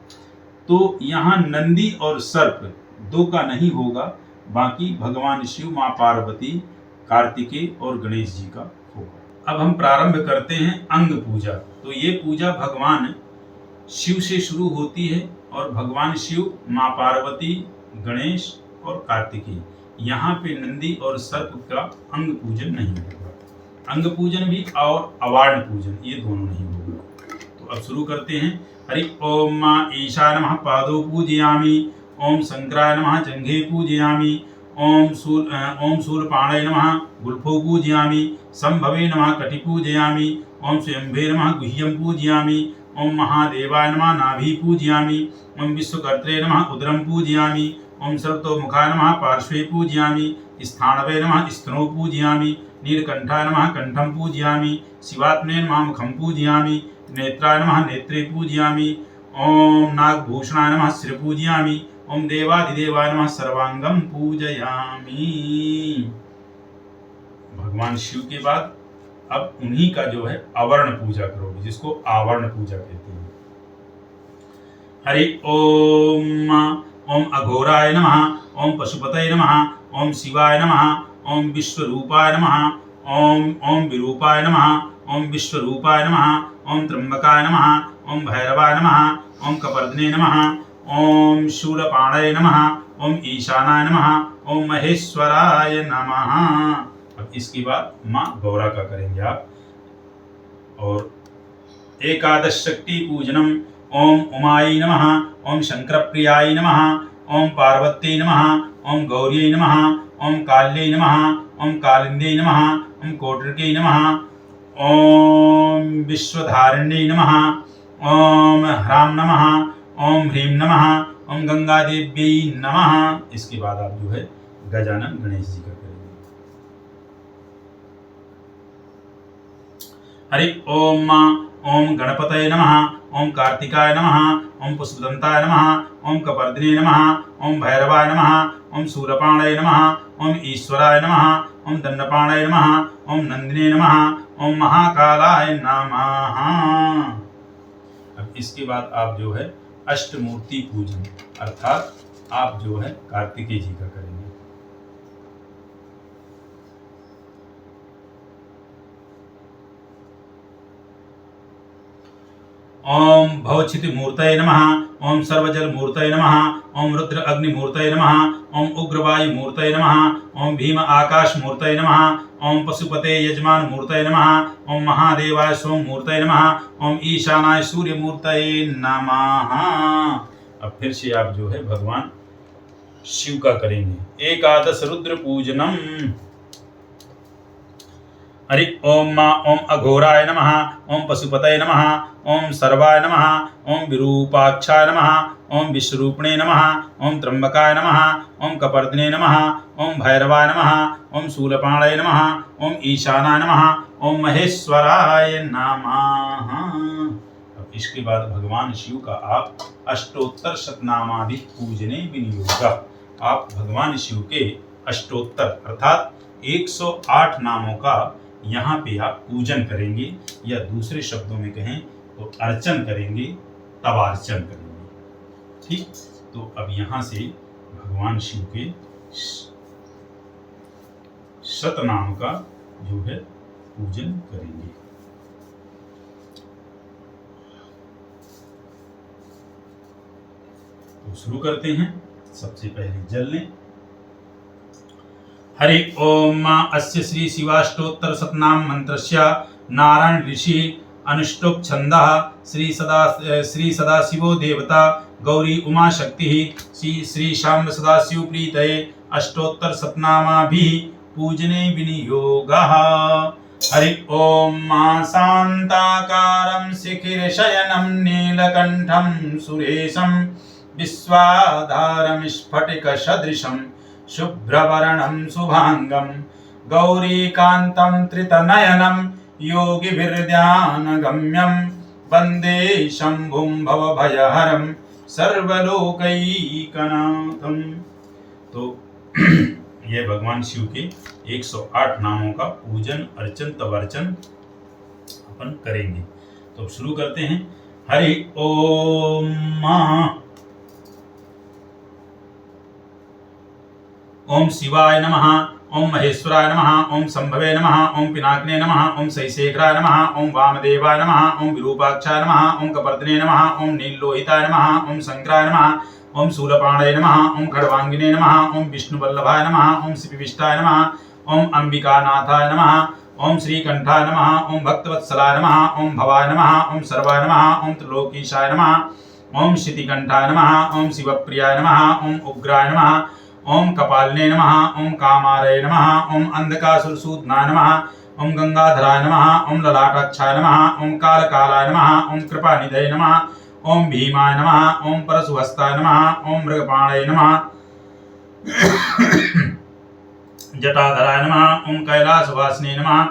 तो यहाँ नंदी और सर्प दो का नहीं होगा, बाकी भगवान शिव, माँ पार्वती, कार्तिकेय और गणेश जी का होगा। अब हम प्रारंभ करते हैं अंग पूजा। तो ये पूजा भगवान शिव से शुरू होती है और भगवान शिव, माँ पार्वती, गणेश और कार्तिकेय, यहाँ पे नंदी और सर्प का अंग पूजन नहीं होगा। अंग पूजन भी और अवार्ड पूजन ये दोनों नहीं होगा। तो अब शुरू करते हैं। हरि ओम ईशाय नमः पादौ पूजयामि। ओम शंकराय नमः जंघे पूजयामि। ओम शूलपाणय नमः गुल्फौ पूजयामि। संभवे नमः कटि पूजयामि। ओम स्वयंभे नमः गुह्यं पूजयामि। ओम महादेवाय नमः नाभि पूजयामि। ओम विश्वकर्त्रे नमः उदरं पूजयामि। ओम सर्वतोमुखाय नमः पार्श्वे पूजयामि। स्थाणवे नमः स्तनौ पूजयामि। नीलकंठाय नमः कंठं पूजयामि। शिवात्मने नमः मुखं पूजयामि। नेत्राय नमः नेत्रे पूजयामि। ओम नागभूषणाय नमः शिर पूजयामि। ओम देवादिदेवाय नमः सर्वांगं पूजयामि। भगवान शिव के बाद अब उन्हीं का जो है आवरण पूजा करोगे, जिसको आवरण पूजा कहते हैं। हरि ओम ओम अघोराय नमः। ओम पशुपतये नमः। ओम शिवाय नमः। ओम विश्वरूपाय नमः। ओम विरूपाय नमः। ओम विश्वरूपाय नमः। ओम त्र्यंबकाय नमः। ओम भैरवाय नमः। ओम कपर्दने नमः। ओम शूलपाणये नमः। ओम ईशानाय नमः। ओम महेश्वराय नमः। अब इसके बाद माँ गौरा का करेंगे आप। और एकादश शक्ति पूजनम। ओम उमायै नमः। ओम शंकरप्रियायै नमः। ओम पार्वत्यै नमः। ओम गौर्यै नमः। ओम काल्यै नमः। ओम कालिंद्यै नमः। ओम कोटर्कै नमः। ओम विश्वधारिण्यै नमः। ओम ह्रां नमः। ओम ह्रीं नमः। ओम गंगा देव्यै नमः। इसके बाद आप जो है गजानन गणेश जी का करेंगे। हरि ओम ओम गणपतये नमः। ओम कार्तिकाय नमः। ओम पुष्पदंताय नमः। ओम कपर्दने नमः। ओम भैरवाय नमः। ओम शूलपाणये नमः। ओम ईश्वराय नमः। ओम दंडपाणये नमः। ओम नंदिने नमः। ओम महाकालाय नमः। अब इसके बाद आप जो है अष्टमूर्ति पूजन, अर्थात आप जो है कार्तिकेय जी का करेंगे। ओम भवच्छिति मूर्तये नमः। ओम सर्वजल मूर्तये नमः। ओम रुद्र अग्नि मूर्तये नमः। ओम उग्रवायु मूर्तये नमः। ओम भीम आकाश मूर्तये नमः। ओम पशुपते यजमान मूर्तये नमः। ओम महादेवाय सोम मूर्तये नमः। ओम ईशानाय सूर्य मूर्तये नमः। अब फिर से आप जो है भगवान शिव का करेंगे। एकादश रुद्र पूजनम। हरि ओम मा ओम अघोराय नमः, ओम पशुपतये नमः, ओम सर्वाय नमः, ओम विरूपाक्षाय नमः, ओम विश्वरूपिणे नमः, ओम त्र्यंबकाय नमः, ओम कपर्दिने नमः, ओम भैरवाय नमः, ओम शूलपाणये नमः, ओम ईशानाय नमः, ओम महेश्वराय नमः। अब इसके बाद भगवान शिव का आप अष्टोत्तर शतनामादि पूजने विनियोग। आप भगवान शिव के अष्टोत्तर अर्थात 108 नामों का यहाँ पे आप पूजन करेंगे, या दूसरे शब्दों में कहें तो अर्चन करेंगे, तवार्चन करेंगे। ठीक, तो अब यहाँ से भगवान शिव के शतनाम का जो है पूजन करेंगे। तो शुरू करते हैं। सबसे पहले जल लें। हरि ओम अस्य श्री शिवाष्टोत्तर शतनाम मंत्रस्य नारायण ऋषि अनुष्टुप छंदः श्री सदाशिवो देवता गौरी उमा शक्ति श्री शाम्ब सदाशिव प्रीतये अष्टोत्तर शतनामाभिः पूजने विनियोगः। हरि ओम शान्ताकारं शिखिरशयनं नीलकण्ठं सुरेशं विश्वाधारं स्फटिकसदृशं शुभ्रवर्णं शुभांगं गौरीकान्तं त्रितनयनं योगिभिर्ध्यानगम्यं वन्दे शम्भुं भवभयहरं सर्वलोकैकनाथं। तो ये भगवान शिव के 108 नामों का पूजन अर्चन तवर्चन अपन करेंगे। तो अब शुरू करते हैं। हरि ओम शिवाय नमः, ओम महेश्वराय नमः, ओम संभवे नमः, ओम पिनाकिने नमः, ओम शैशेखराय नमः, ओम वामदेवाय नमः, ओम विरूपाक्षाय नमः, ओम कपर्दिने नमः, ओम नीललोहिताय नमः, ओम शंकराय नमः, ओम शूलपाणये नमः, ओम खड्वांगिने नमः, ओम विष्णुवल्लभाय नमः, ओम शिवविष्टाय नमः, ओम अंबिकानाथाय नमः, ओम श्रीकंठाय नमः, ओम भक्तवत्सलाय नमः, ओम भवाय नमः, ओम सर्वाय नमः, ओम त्रिलोकीशाय नमः, ओम शितिकंठाय नमः, ओम शिवप्रियाय नमः, ओम उग्राय नमः, ओम कपालिने नमः, ओम कामारये नमः, ओम अंधकासुरसूदनाय नमः, ओम गंगाधराय नमः, ओम ललाटाक्षाय नमः, ओम कालकालाय नमः, ओम कृपानिधये नमः, ओम भीमाय नमः, ओम परशुहस्ताय नमः, ओम मृगपाणये नमः, जटाधराय नमः, ओम कैलासवासिने नमः,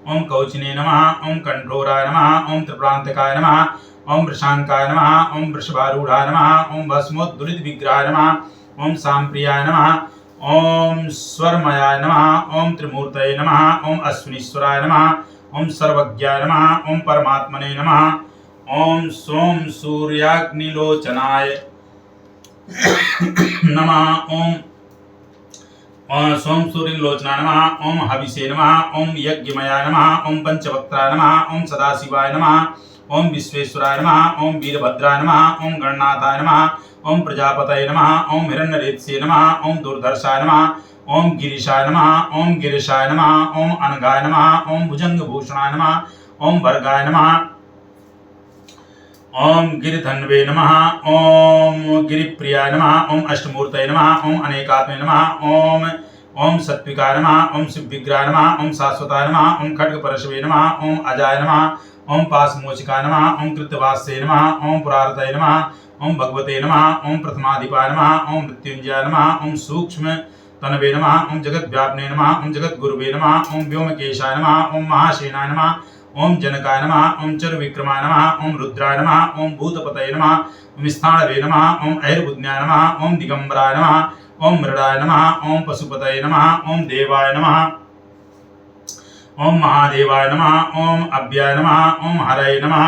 ओम कौचिने नमः, ओम कंठोराय नमः, ओम त्रिप्रांतकाय नमः, ओम वृषांकाय नमः, ओम वृषभारूढ़ाय नमः, ओम भस्मोद्दुलित विग्रहाय नमः, ओम सांप्रियाय नमः, ओम स्वरमयाय नमः, ओम त्रिमूर्तये नमः, ओम अश्विनीश्वराय नमः, ओम सर्वज्ञाय नमः, ओम परमात्मने नमः, ओम सोम सूर्याग्निलोचनाय नमः, ओम सोम सूर्यलोचनाय नमः, ओम हविषे नमः, ओम यज्ञमयाय नमः, ओम पंचवक्त्राय नमः, ओम सदाशिवाय नमः, ओम विश्वेश्वराय नमः, ओम वीरभद्राय नमः, ओम गणनाथाय नमः, ओम प्रजापतये नमः, ओम हिरण्यरेतसे नमः, ओम दुर्धर्षाय नमः, ओम गिरीशाय नमः, ओम गिरीशाय नमः, ओम अनगाय नमः, ओम भुजंगभूषणाय नमः, ओम भर्गाय नमः, ओम गिरिधन्वे नमः, ओम गिरिप्रियाय नमः, ओम अष्टमूर्तये नमः, ओम अनेकात्मे नमः, ओम सत्विकाय नमः, ओम शिवविग्रहाय नमः, ओम शाश्वताय नमः, ओम खड्गपरशवे नमः, ओम अजाय नमः, ओम पाशमोचकाय नमः, ओम कृत्यवास्ये नमः, ओम पुरारतये नमः, ओम भगवते नमः, ओम प्रथमाधिपाय नमः, ओम मृत्युंजयाय नमः, ओम सूक्ष्म तनवे नमः, ओम जगद्व्यापिने नमः, ओम जगद्गुरुवे नमः, ओम व्योमकेशाय नमः, ओम महासेनाय नमः, ओम जनकाय नमः, ओम चरुविक्रमाय नमः, ओम रुद्राय नमः, ओम भूतपतये नमः, ओम स्थाणवे नमः, ओम ऐर्बुद्न्याय नमः, ओम दिगंबराय नमः, ओम मृडाय नमः, ओम पशुपतये नमः, ओम देवाय नमः, ओम महादेवाय नमः, ओम अव्याय नमः, ओम हरये नमः,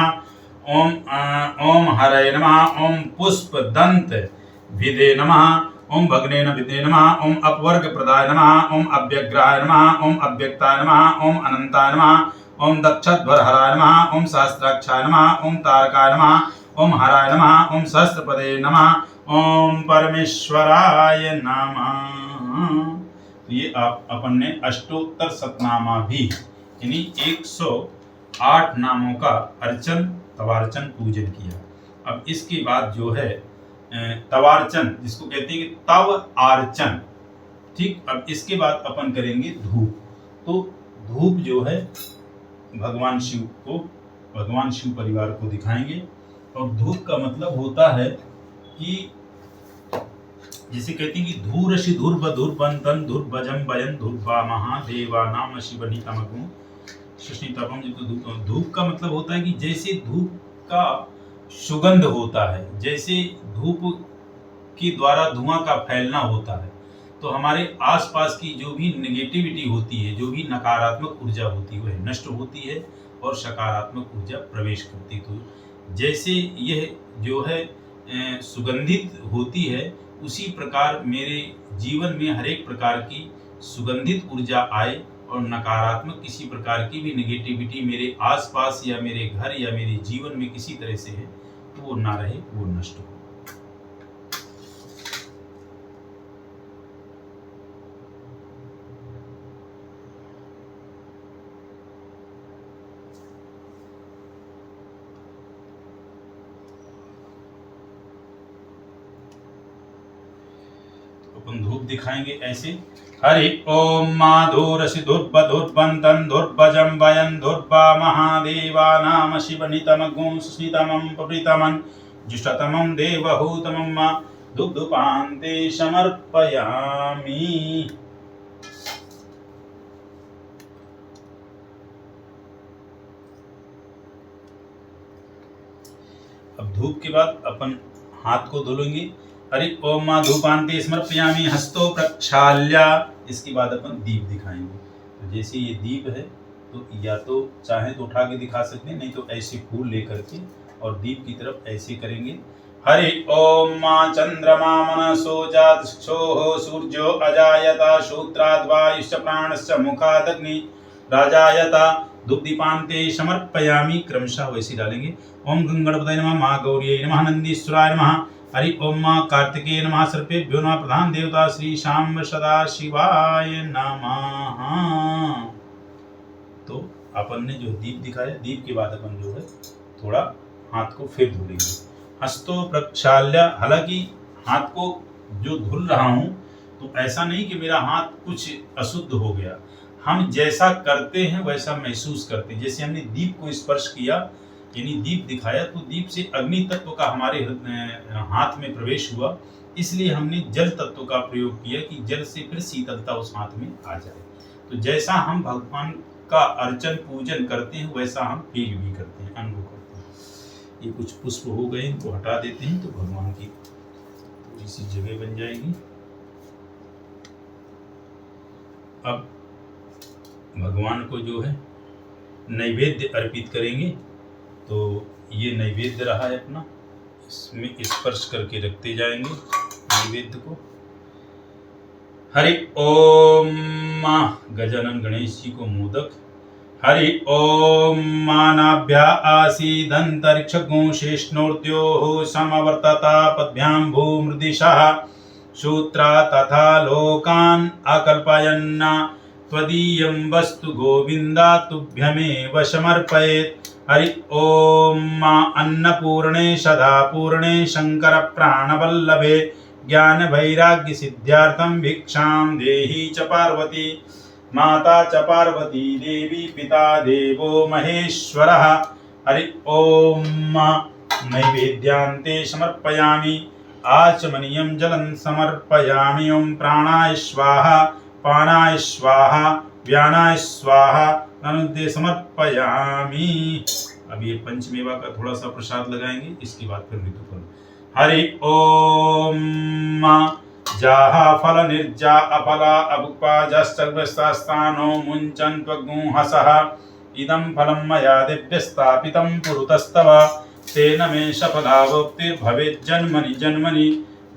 ओम हरये नमः, ओम पुष्पदंत भिदे नमः, ओम भग्नेन भिदे नमः, ओम अपवर्ग प्रदाय नमः, ओम अव्यग्राय नमः, ओम अव्यक्ताय नमः, ओम अनंताय नमः, ओम दक्षध्वरहराय नमः, ओम सहस्राक्षाय नमः, ओम तारकाय नमः, ओम हराय नमः, ओम सहस्रपदे नमः, ओम परमेश्वराय नमः। ये अपन ने अष्टोत्तर शतनामा भी यानी 108 नामों का अर्चन तवार्चन पूजन किया। अब इसके बाद जो है तवार्चन, जिसको कहते हैं कि तव आर्चन। ठीक, अब इसके बाद अपन करेंगे धूप। तो धूप जो है भगवान शिव परिवार को दिखाएंगे। और धूप का मतलब होता है कि जिसे कहते हैं कि धूरषि धूर्व धूर्वंतन धूर्वजम वयन धूर्वा महादेवा नाम शिवनितमगु सुष्णितपम। धूप का मतलब होता है कि जैसे धूप का सुगंध होता है, जैसे धूप के द्वारा धुआं का फैलना होता है, तो हमारे आसपास की जो भी नेगेटिविटी होती है, जो भी नकारात्मक ऊर्जा होती है, वह नष्ट होती है और सकारात्मक ऊर्जा प्रवेश करती है। तो जैसे यह जो है सुगंधित होती है, उसी प्रकार मेरे जीवन में हर एक प्रकार की सुगंधित ऊर्जा आए और नकारात्मक किसी प्रकार की भी नेगेटिविटी मेरे आसपास या मेरे घर या मेरे जीवन में किसी तरह से है तो वो ना रहे, वो नष्ट हो। अपन धूप दिखाएंगे ऐसे। हरि ओम माधुरसि धुर्बधुर्बंतन धुर्बजम वयन धुर्वा महादेवा नाम शिवनितमगुं सुस्मितमं पवितमं जुष्टतमं देवहूतमं मा धूपधूपान्ते समर्पयामि। अब धूप के बाद अपन हाथ को धो लेंगे। हरि ओम मा धूपान्ते समर्पयामि हस्तो प्रक्षाल्य। इसके बाद अपन दीप दिखाएंगे। तो जैसे ये दीप है तो या तो चाहे तो उठा के दिखा सकते हैं, नहीं तो ऐसे फूल लेकर के और दीप की तरफ ऐसे करेंगे। हरि ओम मा चंद्रमा मनसो जातक्षोः सूर्यो अजायता शूद्राद् वायुश्च प्राणश्च मुखादग्नि राजायता। धूप दीपान्ते समर्पयामि। क्रमशः वैसे डालेंगे। ओम गंगणपतये नमः महागौर्यै नमः नंदीश्वराय नमः। हरि ओम कार्तिकेय नमः सर्पेभ्यो नमः प्रधान देवता श्री शाम्ब सदा शिवाय नमः। तो अपन ने जो दीप दिखाया, दीप के बाद अपन जो है थोड़ा हाथ को फिर धो लेंगे। हस्तो प्रक्षाल्य। हालांकि हाथ को जो धुल रहा हूं तो ऐसा नहीं कि मेरा हाथ कुछ अशुद्ध हो गया। हम जैसा करते हैं वैसा महसूस करते हैं। जैसे हमने दीप को स्पर्श किया यानी दीप दिखाया तो दीप से अग्नि तत्व का हमारे हाथ में प्रवेश हुआ, इसलिए हमने जल तत्व का प्रयोग किया कि जल से फिर शीतलता उस हाथ में आ जाए। तो जैसा हम भगवान का अर्चन पूजन करते हैं वैसा हम फील भी करते हैं, अनुभव करते हैं। ये कुछ पुष्प हो गए, इनको हटा देते हैं तो भगवान की थोड़ी सी जगह बन जाएगी। अब भगवान को जो है नैवेद्य अर्पित करेंगे। तो ये नैवेद्य रहा है अपना, इसमें स्पर्श करके रखते जाएंगे नैवेद्य को। हरि ओम गजानन गणेश जी को मोदक। हरि ओम मानाभ्या आसीदंतरिक्षगुं शेषनोर्द्योः समवर्तता पद्भ्यां भूमृदिशः सूत्रा तथा लोकान् अकल्पयन्ना त्वदीयं वस्तु गोविन्दा तुभ्यमेव समर्पयेत्। हरि ओम अन्नपूर्णे सदापूर्णे शंकर प्राणवल्लभे ज्ञान वैराग्य सिद्ध्यार्थं भिक्षां देहि च पार्वती। माता च पार्वती देवी पिता देवो महेश्वरः। हरि ओम नैवेद्यान्ते समर्पयामि। आचमनीयं जलं समर्पयामि। ओम प्राणाय स्वाहा पानाय स्वाहा व्यानाय स्वाहा अनुदे समर्पयामि। अब ये पंचमेवा का थोड़ा सा प्रसाद लगाएंगे, इसके बाद फिर ऋतुफल। हरि ओम जाहा फल निर्जा अफला अभुक्पा जस्तर्वस्तानो मुंचन त्वगुंहसः इदं फलं मया दिव्यस्थापितं पुरुतस्तव तेन मे सफलावोक्तिर्भवेत् जन्मनि जन्मनि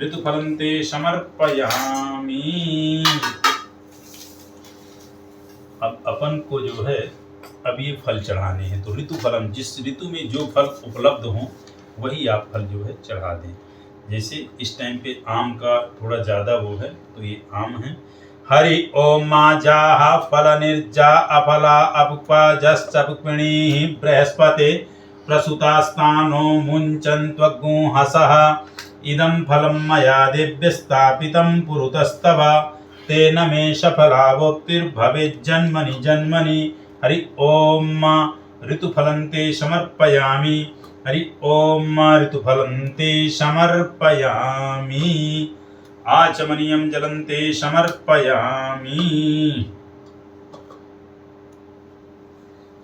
ऋतुफलं ते समर्पयामि। अब अपन को जो है अब ये फल चढ़ाने हैं। तो ऋतु फलम, जिस ऋतु में जो फल उपलब्ध हों वही आप फल जो है चढ़ा दें। जैसे इस टाइम पे आम का थोड़ा ज़्यादा वो है तो ये आम है। हरि ओम जाहा फल निर्जा अफला अपुपा जश्चपुक्मिणी बृहस्पते प्रसुतास्तानो मुंचन त्वगुंहसः इदं फलं मया दिव्यस्थापितं पुरुतस्तव तेन मे सफलावोक्तिर्भवेज्जन्मनि जन्मनि। हरि ओम ऋतुफलं ते समर्पयामि। हरि ओम ऋतुफलं ते समर्पयामि। आचमनीयं जलं ते समर्पयामि।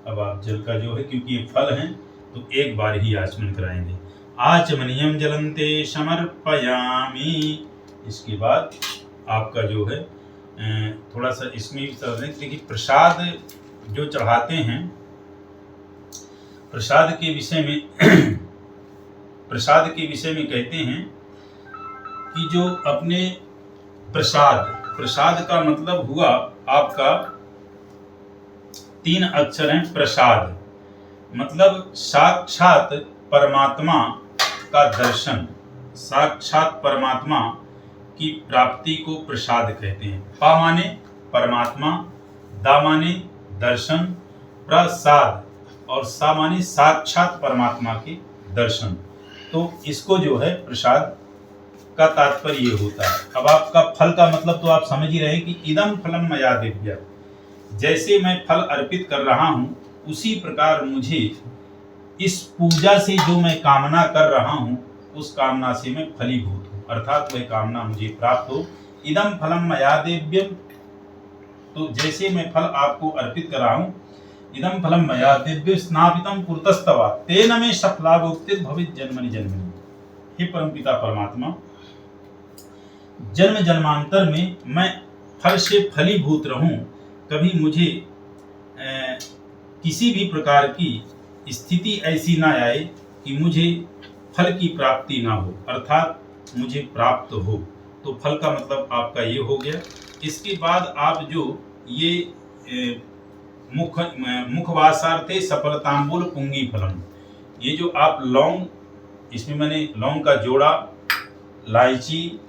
अब आप जल का जो है, क्योंकि ये फल हैं तो एक बार ही आचमन कराएंगे। आचमनीयम जलं ते समर्पयामि। इसके बाद आपका जो है थोड़ा सा इसमें भी समझें। देखिए प्रसाद जो चढ़ाते हैं, प्रसाद के विषय में प्रसाद के विषय में कहते हैं कि जो अपने प्रसाद का मतलब हुआ आपका 3 अक्षर हैं। प्रसाद मतलब साक्षात परमात्मा का दर्शन, साक्षात परमात्मा की प्राप्ति को प्रसाद कहते हैं। पा माने परमात्मा, दा माने दर्शन, प्रसाद और सा माने साक्षात परमात्मा के दर्शन। तो इसको जो है प्रसाद का तात्पर्य ये होता है। अब आपका फल का मतलब तो आप समझ ही रहे हैं कि इदम फलम मया दिव्या, जैसे मैं फल अर्पित कर रहा हूं उसी प्रकार मुझे इस पूजा से जो मैं कामना कर रहा हूं उस कामना से मैं फलीभूत हूं, अर्थात वह कामना मुझे प्राप्त हो। इदम फलम मया दिव्यम, तो जैसे मैं फल आपको अर्पित कर रहा हूं, इदम फलम मया दिव्य स्नापितम पुरतस्तवा तेन मे सफलावोक्तिर् भवेत् जन्मनि जन्मनि। हे परमपिता परमात्मा, जन्म जन्मांतर में मैं फल से फलीभूत रहूं, कभी मुझे किसी भी प्रकार की स्थिति ऐसी ना आए कि मुझे फल की प्राप्ति ना हो, अर्थात मुझे प्राप्त हो। तो फल का मतलब आपका ये हो गया। इसके बाद आप जो ये मुखवासार्थे सफलतांबूल पुंगी फलम, ये जो आप लौंग, इसमें मैंने लौंग का जोड़ा, इलायची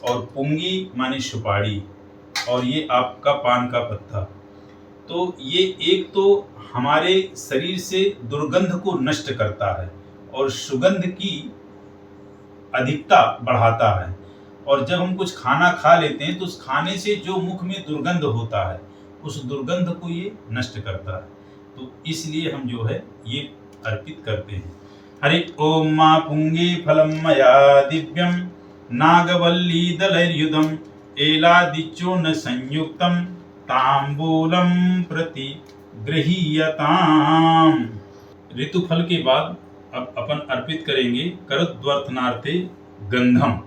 और पुंगी माने सुपारी, और ये आपका पान का पत्ता, तो ये एक तो हमारे शरीर से दुर्गंध को नष्ट करता है और सुगंध की अधिकता बढ़ाता है। और जब हम कुछ खाना खा लेते हैं तो उस खाने से जो मुख में दुर्गंध होता है उस दुर्गंध को ये नष्ट करता है। तो इसलिए हम जो है ये अर्पित करते हैं। हरि ओम मा पुंगे फलम मया दिव्यम नागवल्ली दलैर्युधम एलादिचो न संयुक्तम तांबूलम प्रति गृहीयताम। ऋतुफल के बाद अब अपन अर्पित करेंगे करुद्वर्तनार्थे गंधम।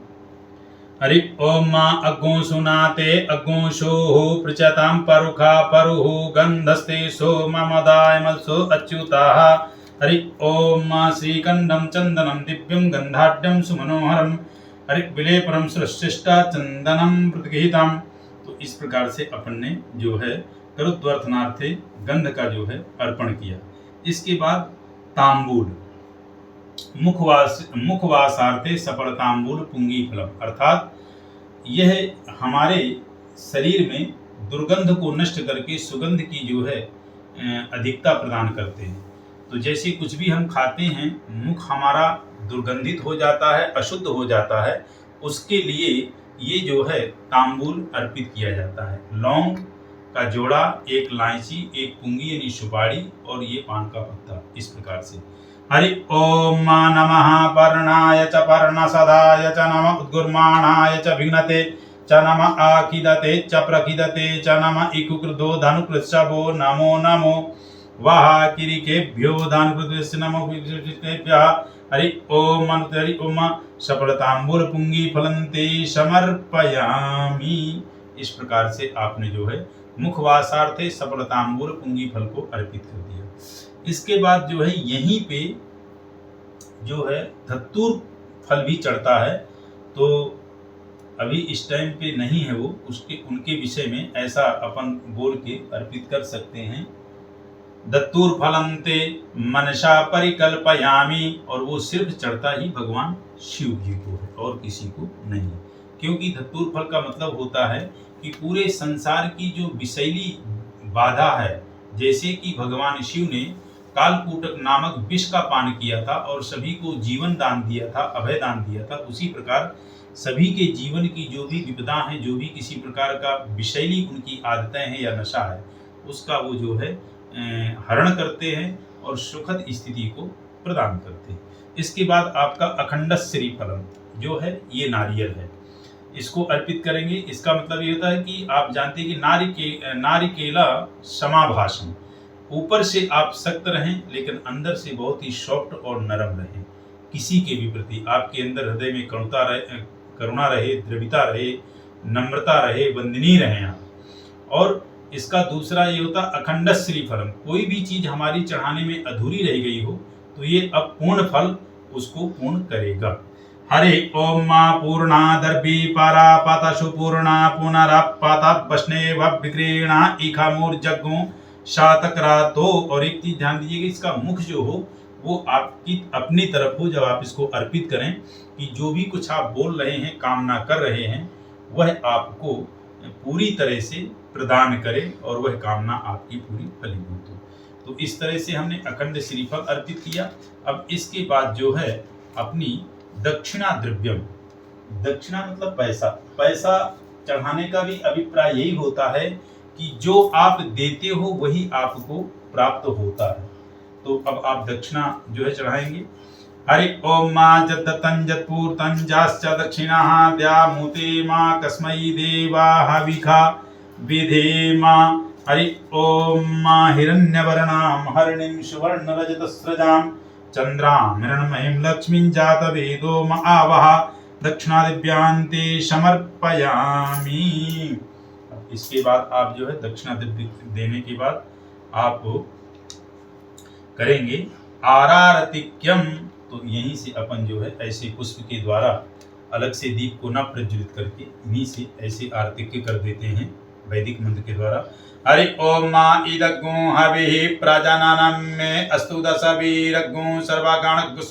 हरि ओम मा अग्गो सुनाते अग्गो शोहो प्रचताम परुखा परुहो गंधस्ते सो ममदाय मत्सो अच्युताः। हरि ओम मा श्रीकंडम चंदनम दिव्यम गंधाढ्यम सुमनोहरम हरि विलेपरम सुरशिष्टा चंदनम प्रतिगृहीतम। तो इस प्रकार से अपन ने जो है करुद्वर्तनार्थे गंध का जो है अर्पण किया। इसके बाद तांबूल, मुखवासार्थे सफलतांबूल पुंगी फलम, अर्थात यह हमारे शरीर में दुर्गंध को नष्ट करके सुगंध की जो है अधिकता प्रदान करते हैं। तो जैसे कुछ भी हम खाते हैं, मुख हमारा दुर्गंधित हो जाता है, अशुद्ध हो जाता है, उसके लिए ये जो है तांबूल अर्पित किया जाता है। लौंग का जोड़ा, एक इलायची, एक पुंगी यानी सुपारी और ये पान का पत्ता, इस प्रकार से। हरि ओम नमः पर्णाय च पर्णसदाय च नमः उद्गुर्माणाय च भिघ्नते च नमः आखिदते च प्रखिदते च नमः इकुकृतो धनुकृत्सवो नमो नमो वः किरीकेभ्यो धनुकृतस्य नमो विकृतेभ्यः। हरि ओम हरि ओम सफलतांबूल पुंगी फलन्ते समर्पयामि। इस प्रकार से आपने जो है मुखवासार्थे सफलतांबूल पुंगी फल को अर्पित कर दिया। इसके बाद जो है यहीं पे जो है धतूर फल भी चढ़ता है, तो अभी इस टाइम पे नहीं है वो, उसके उनके विषय में ऐसा अपन बोल के अर्पित कर सकते हैं। दत्तूर फलम ते मनसा परिकल्पयामी, और वो सिर्फ चढ़ता ही भगवान शिव जी को है और किसी को नहीं, क्योंकि धतूर फल का मतलब होता है कि पूरे संसार की जो विषैली बाधा है, जैसे कि भगवान शिव ने कालकूटक नामक विष का पान किया था और सभी को जीवन दान दिया था, अभय दान दिया था, उसी प्रकार सभी के जीवन की जो भी विपदा है, जो भी किसी प्रकार का विषैली उनकी आदतें हैं या नशा है, उसका वो जो है हरण करते हैं और सुखद स्थिति को प्रदान करते हैं। इसके बाद आपका अखंड श्रीफलम जो है ये नारियल है, इसको अर्पित करेंगे। इसका मतलब ये होता है कि आप जानते हैं कि नारिकेला समाभाषण, ऊपर से आप सख्त रहें लेकिन अंदर से बहुत ही सॉफ्ट और नरम रहें। किसी के भी प्रति आपके अंदर हृदय में करुणा रहे, द्रविता रहे, नम्रता रहे, वंदनीय रहें आप। और इसका दूसरा ये होता अखंड श्रीफलम, कोई भी चीज हमारी चढ़ाने में अधूरी रह गई हो तो ये अब पूर्ण फल उसको पूर्ण करेगा। हरे ओम मा पूर्णा दर्भी पारा पाता सुपूर्णा पुनरापाता वष्णेव विक्रीणा इखामूर जग्गु शातकरातो। और एक चीज ध्यान दीजिएगा, इसका मुख जो हो वो आपकी अपनी तरफ हो जब आप इसको अर्पित करें, कि जो भी कुछ आप बोल रहे हैं, कामना कर रहे हैं, वह आपको पूरी तरह से प्रदान करे और वह कामना आपकी पूरी फलीभूत हो। तो इस तरह से हमने अखंड श्रीफल अर्पित किया। अब इसके बाद जो है अपनी दक्षिणा द्रव्यम, दक्षिणा मतलब पैसा, पैसा चढ़ाने का भी अभिप्राय यही होता है कि जो आप देते हो वही आपको प्राप्त होता है। तो अब आप दक्षिणा जो है चढ़ाएंगे। हरि ओम मां जद्दतं जत्पूर्तं जाश्च दक्षिणाः द्यामुते मां कस्मै देवाः विखा विधेमा। हरि ओम मां हिरण्यवर्णां हरिणीं सुवर्णरजतस्रजां चंद्रां मृण्मयीं लक्ष्मीं जातवेदो म आवह दक्षिणादिव्यांते समर्पयामि। इसके बाद आप जो है दक्षिणा देने के बाद आप करेंगे आरारतिक्यम। तो यहीं से अपन जो है ऐसे पुष्प के द्वारा अलग से दीप को न प्रज्वलित करके इन्हीं से ऐसे आरतिक्य कर देते हैं वैदिक मंत्र के द्वारा। हरि ओम मा इदग्गु हविः प्रजानानां मे अस्तु दशवीरग्गु सर्वागणग्गु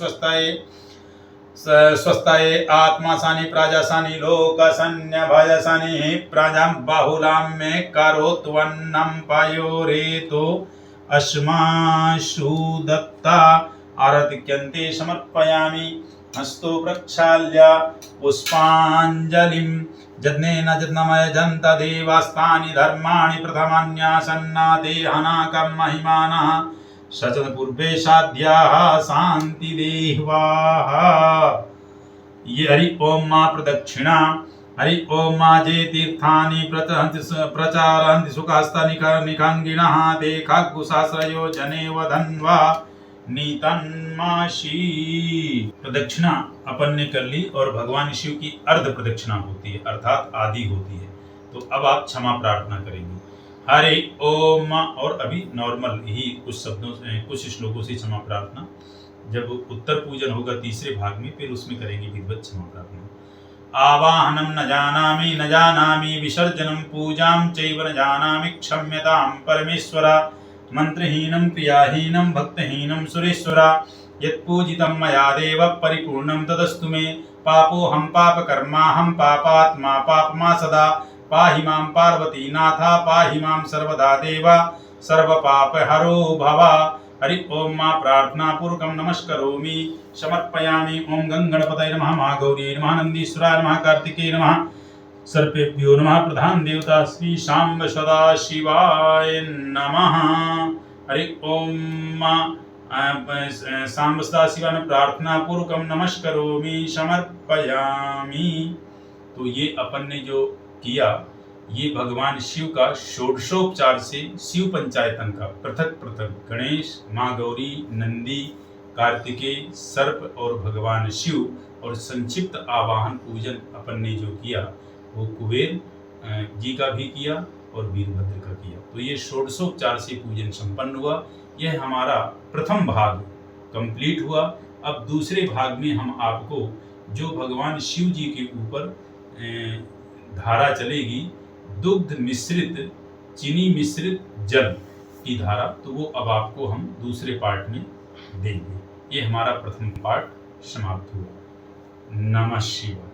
स्वस्ताये आत्मा सानि प्रजा सानि लोक सन्य भय सानि प्रजा बाहुलां मे करोत्वन्नं पयोरेतो अस्माशु दत्ता आरतिक्यन्ते समर्पयामि। हस्तो प्रक्षाल्य पुष्पाञ्जलिं जज्ञेन जज्ञमय जन्त देवास्तानि धर्माणि प्रथमान्यासन्ना देहनाकं महिमानः सचत पूर्वे साध्याः शान्ति देवाः। ये हरि ओम मा प्रदक्षिणा। हरि ओम मा जे तीर्थानि प्रचारन्ति सुखास्ता निखांगिनः देखाग्गुसाश्रयो जनेव धन्वा नीतन्माशी। प्रदक्षिणा अपन ने कर ली और भगवान शिव की अर्ध प्रदक्षिणा होती है अर्थात आदि होती है। तो अब आप क्षमा प्रार्थना करेंगे। हरे ओम, और अभी नॉर्मल ही कुछ शब्दों से कुछ श्लोकों से क्षमा प्रार्थना। जब उत्तर पूजन होगा तीसरे भाग में फिर उसमें करेंगे विधिवत क्षमा प्रार्थना। आवाहनम न जानामि विसर्जनम पूजाम चैव न जानामि क्षम्यतां परमेश्वरा। मंत्रहीनं क्रियाहीनं भक्तहीनं सुरेश्वरा। यत्पूजितं मया देव परिपूर्णं तदस्तु मे। पापोऽहं पापकर्माहं पापात्मा पापमा सदा। पाहि मां पार्वतीनाथा पाहि मां सर्वदा देवा सर्वपापहरो भव। हरि ओम मां प्रार्थना पूर्वकं नमस्करोमि समर्पयामि। ओम गंगणपतये नमः, महागौरी नमः, नंदीश्वराय नमः, कार्तिकेय नमः, सर्पेभ्यो नमः, प्रधान देवता श्री शांब सदा शिवाय नमः। हरि ओम सांब सदा शिवाय प्रार्थना पूर्वकं नमस्करोमि समर्पयामि। तो ये अपन ने जो किया ये भगवान शिव का षोडशोपचार से शिव पंचायतन का पृथक पृथक गणेश, माँ गौरी, नंदी, कार्तिकेय, सर्प और भगवान शिव और संक्षिप्त आवाहन पूजन अपन ने जो किया वो कुबेर जी का भी किया और वीरभद्र का किया। तो ये षोडशोपचार से पूजन संपन्न हुआ। यह हमारा प्रथम भाग कंप्लीट हुआ। अब दूसरे भाग में हम आपको जो भगवान शिव जी के ऊपर धारा चलेगी दुग्ध मिश्रित चीनी मिश्रित जल की धारा, तो वो अब आपको हम दूसरे पार्ट में देंगे। ये हमारा प्रथम पार्ट समाप्त हुआ। नमः शिवाय।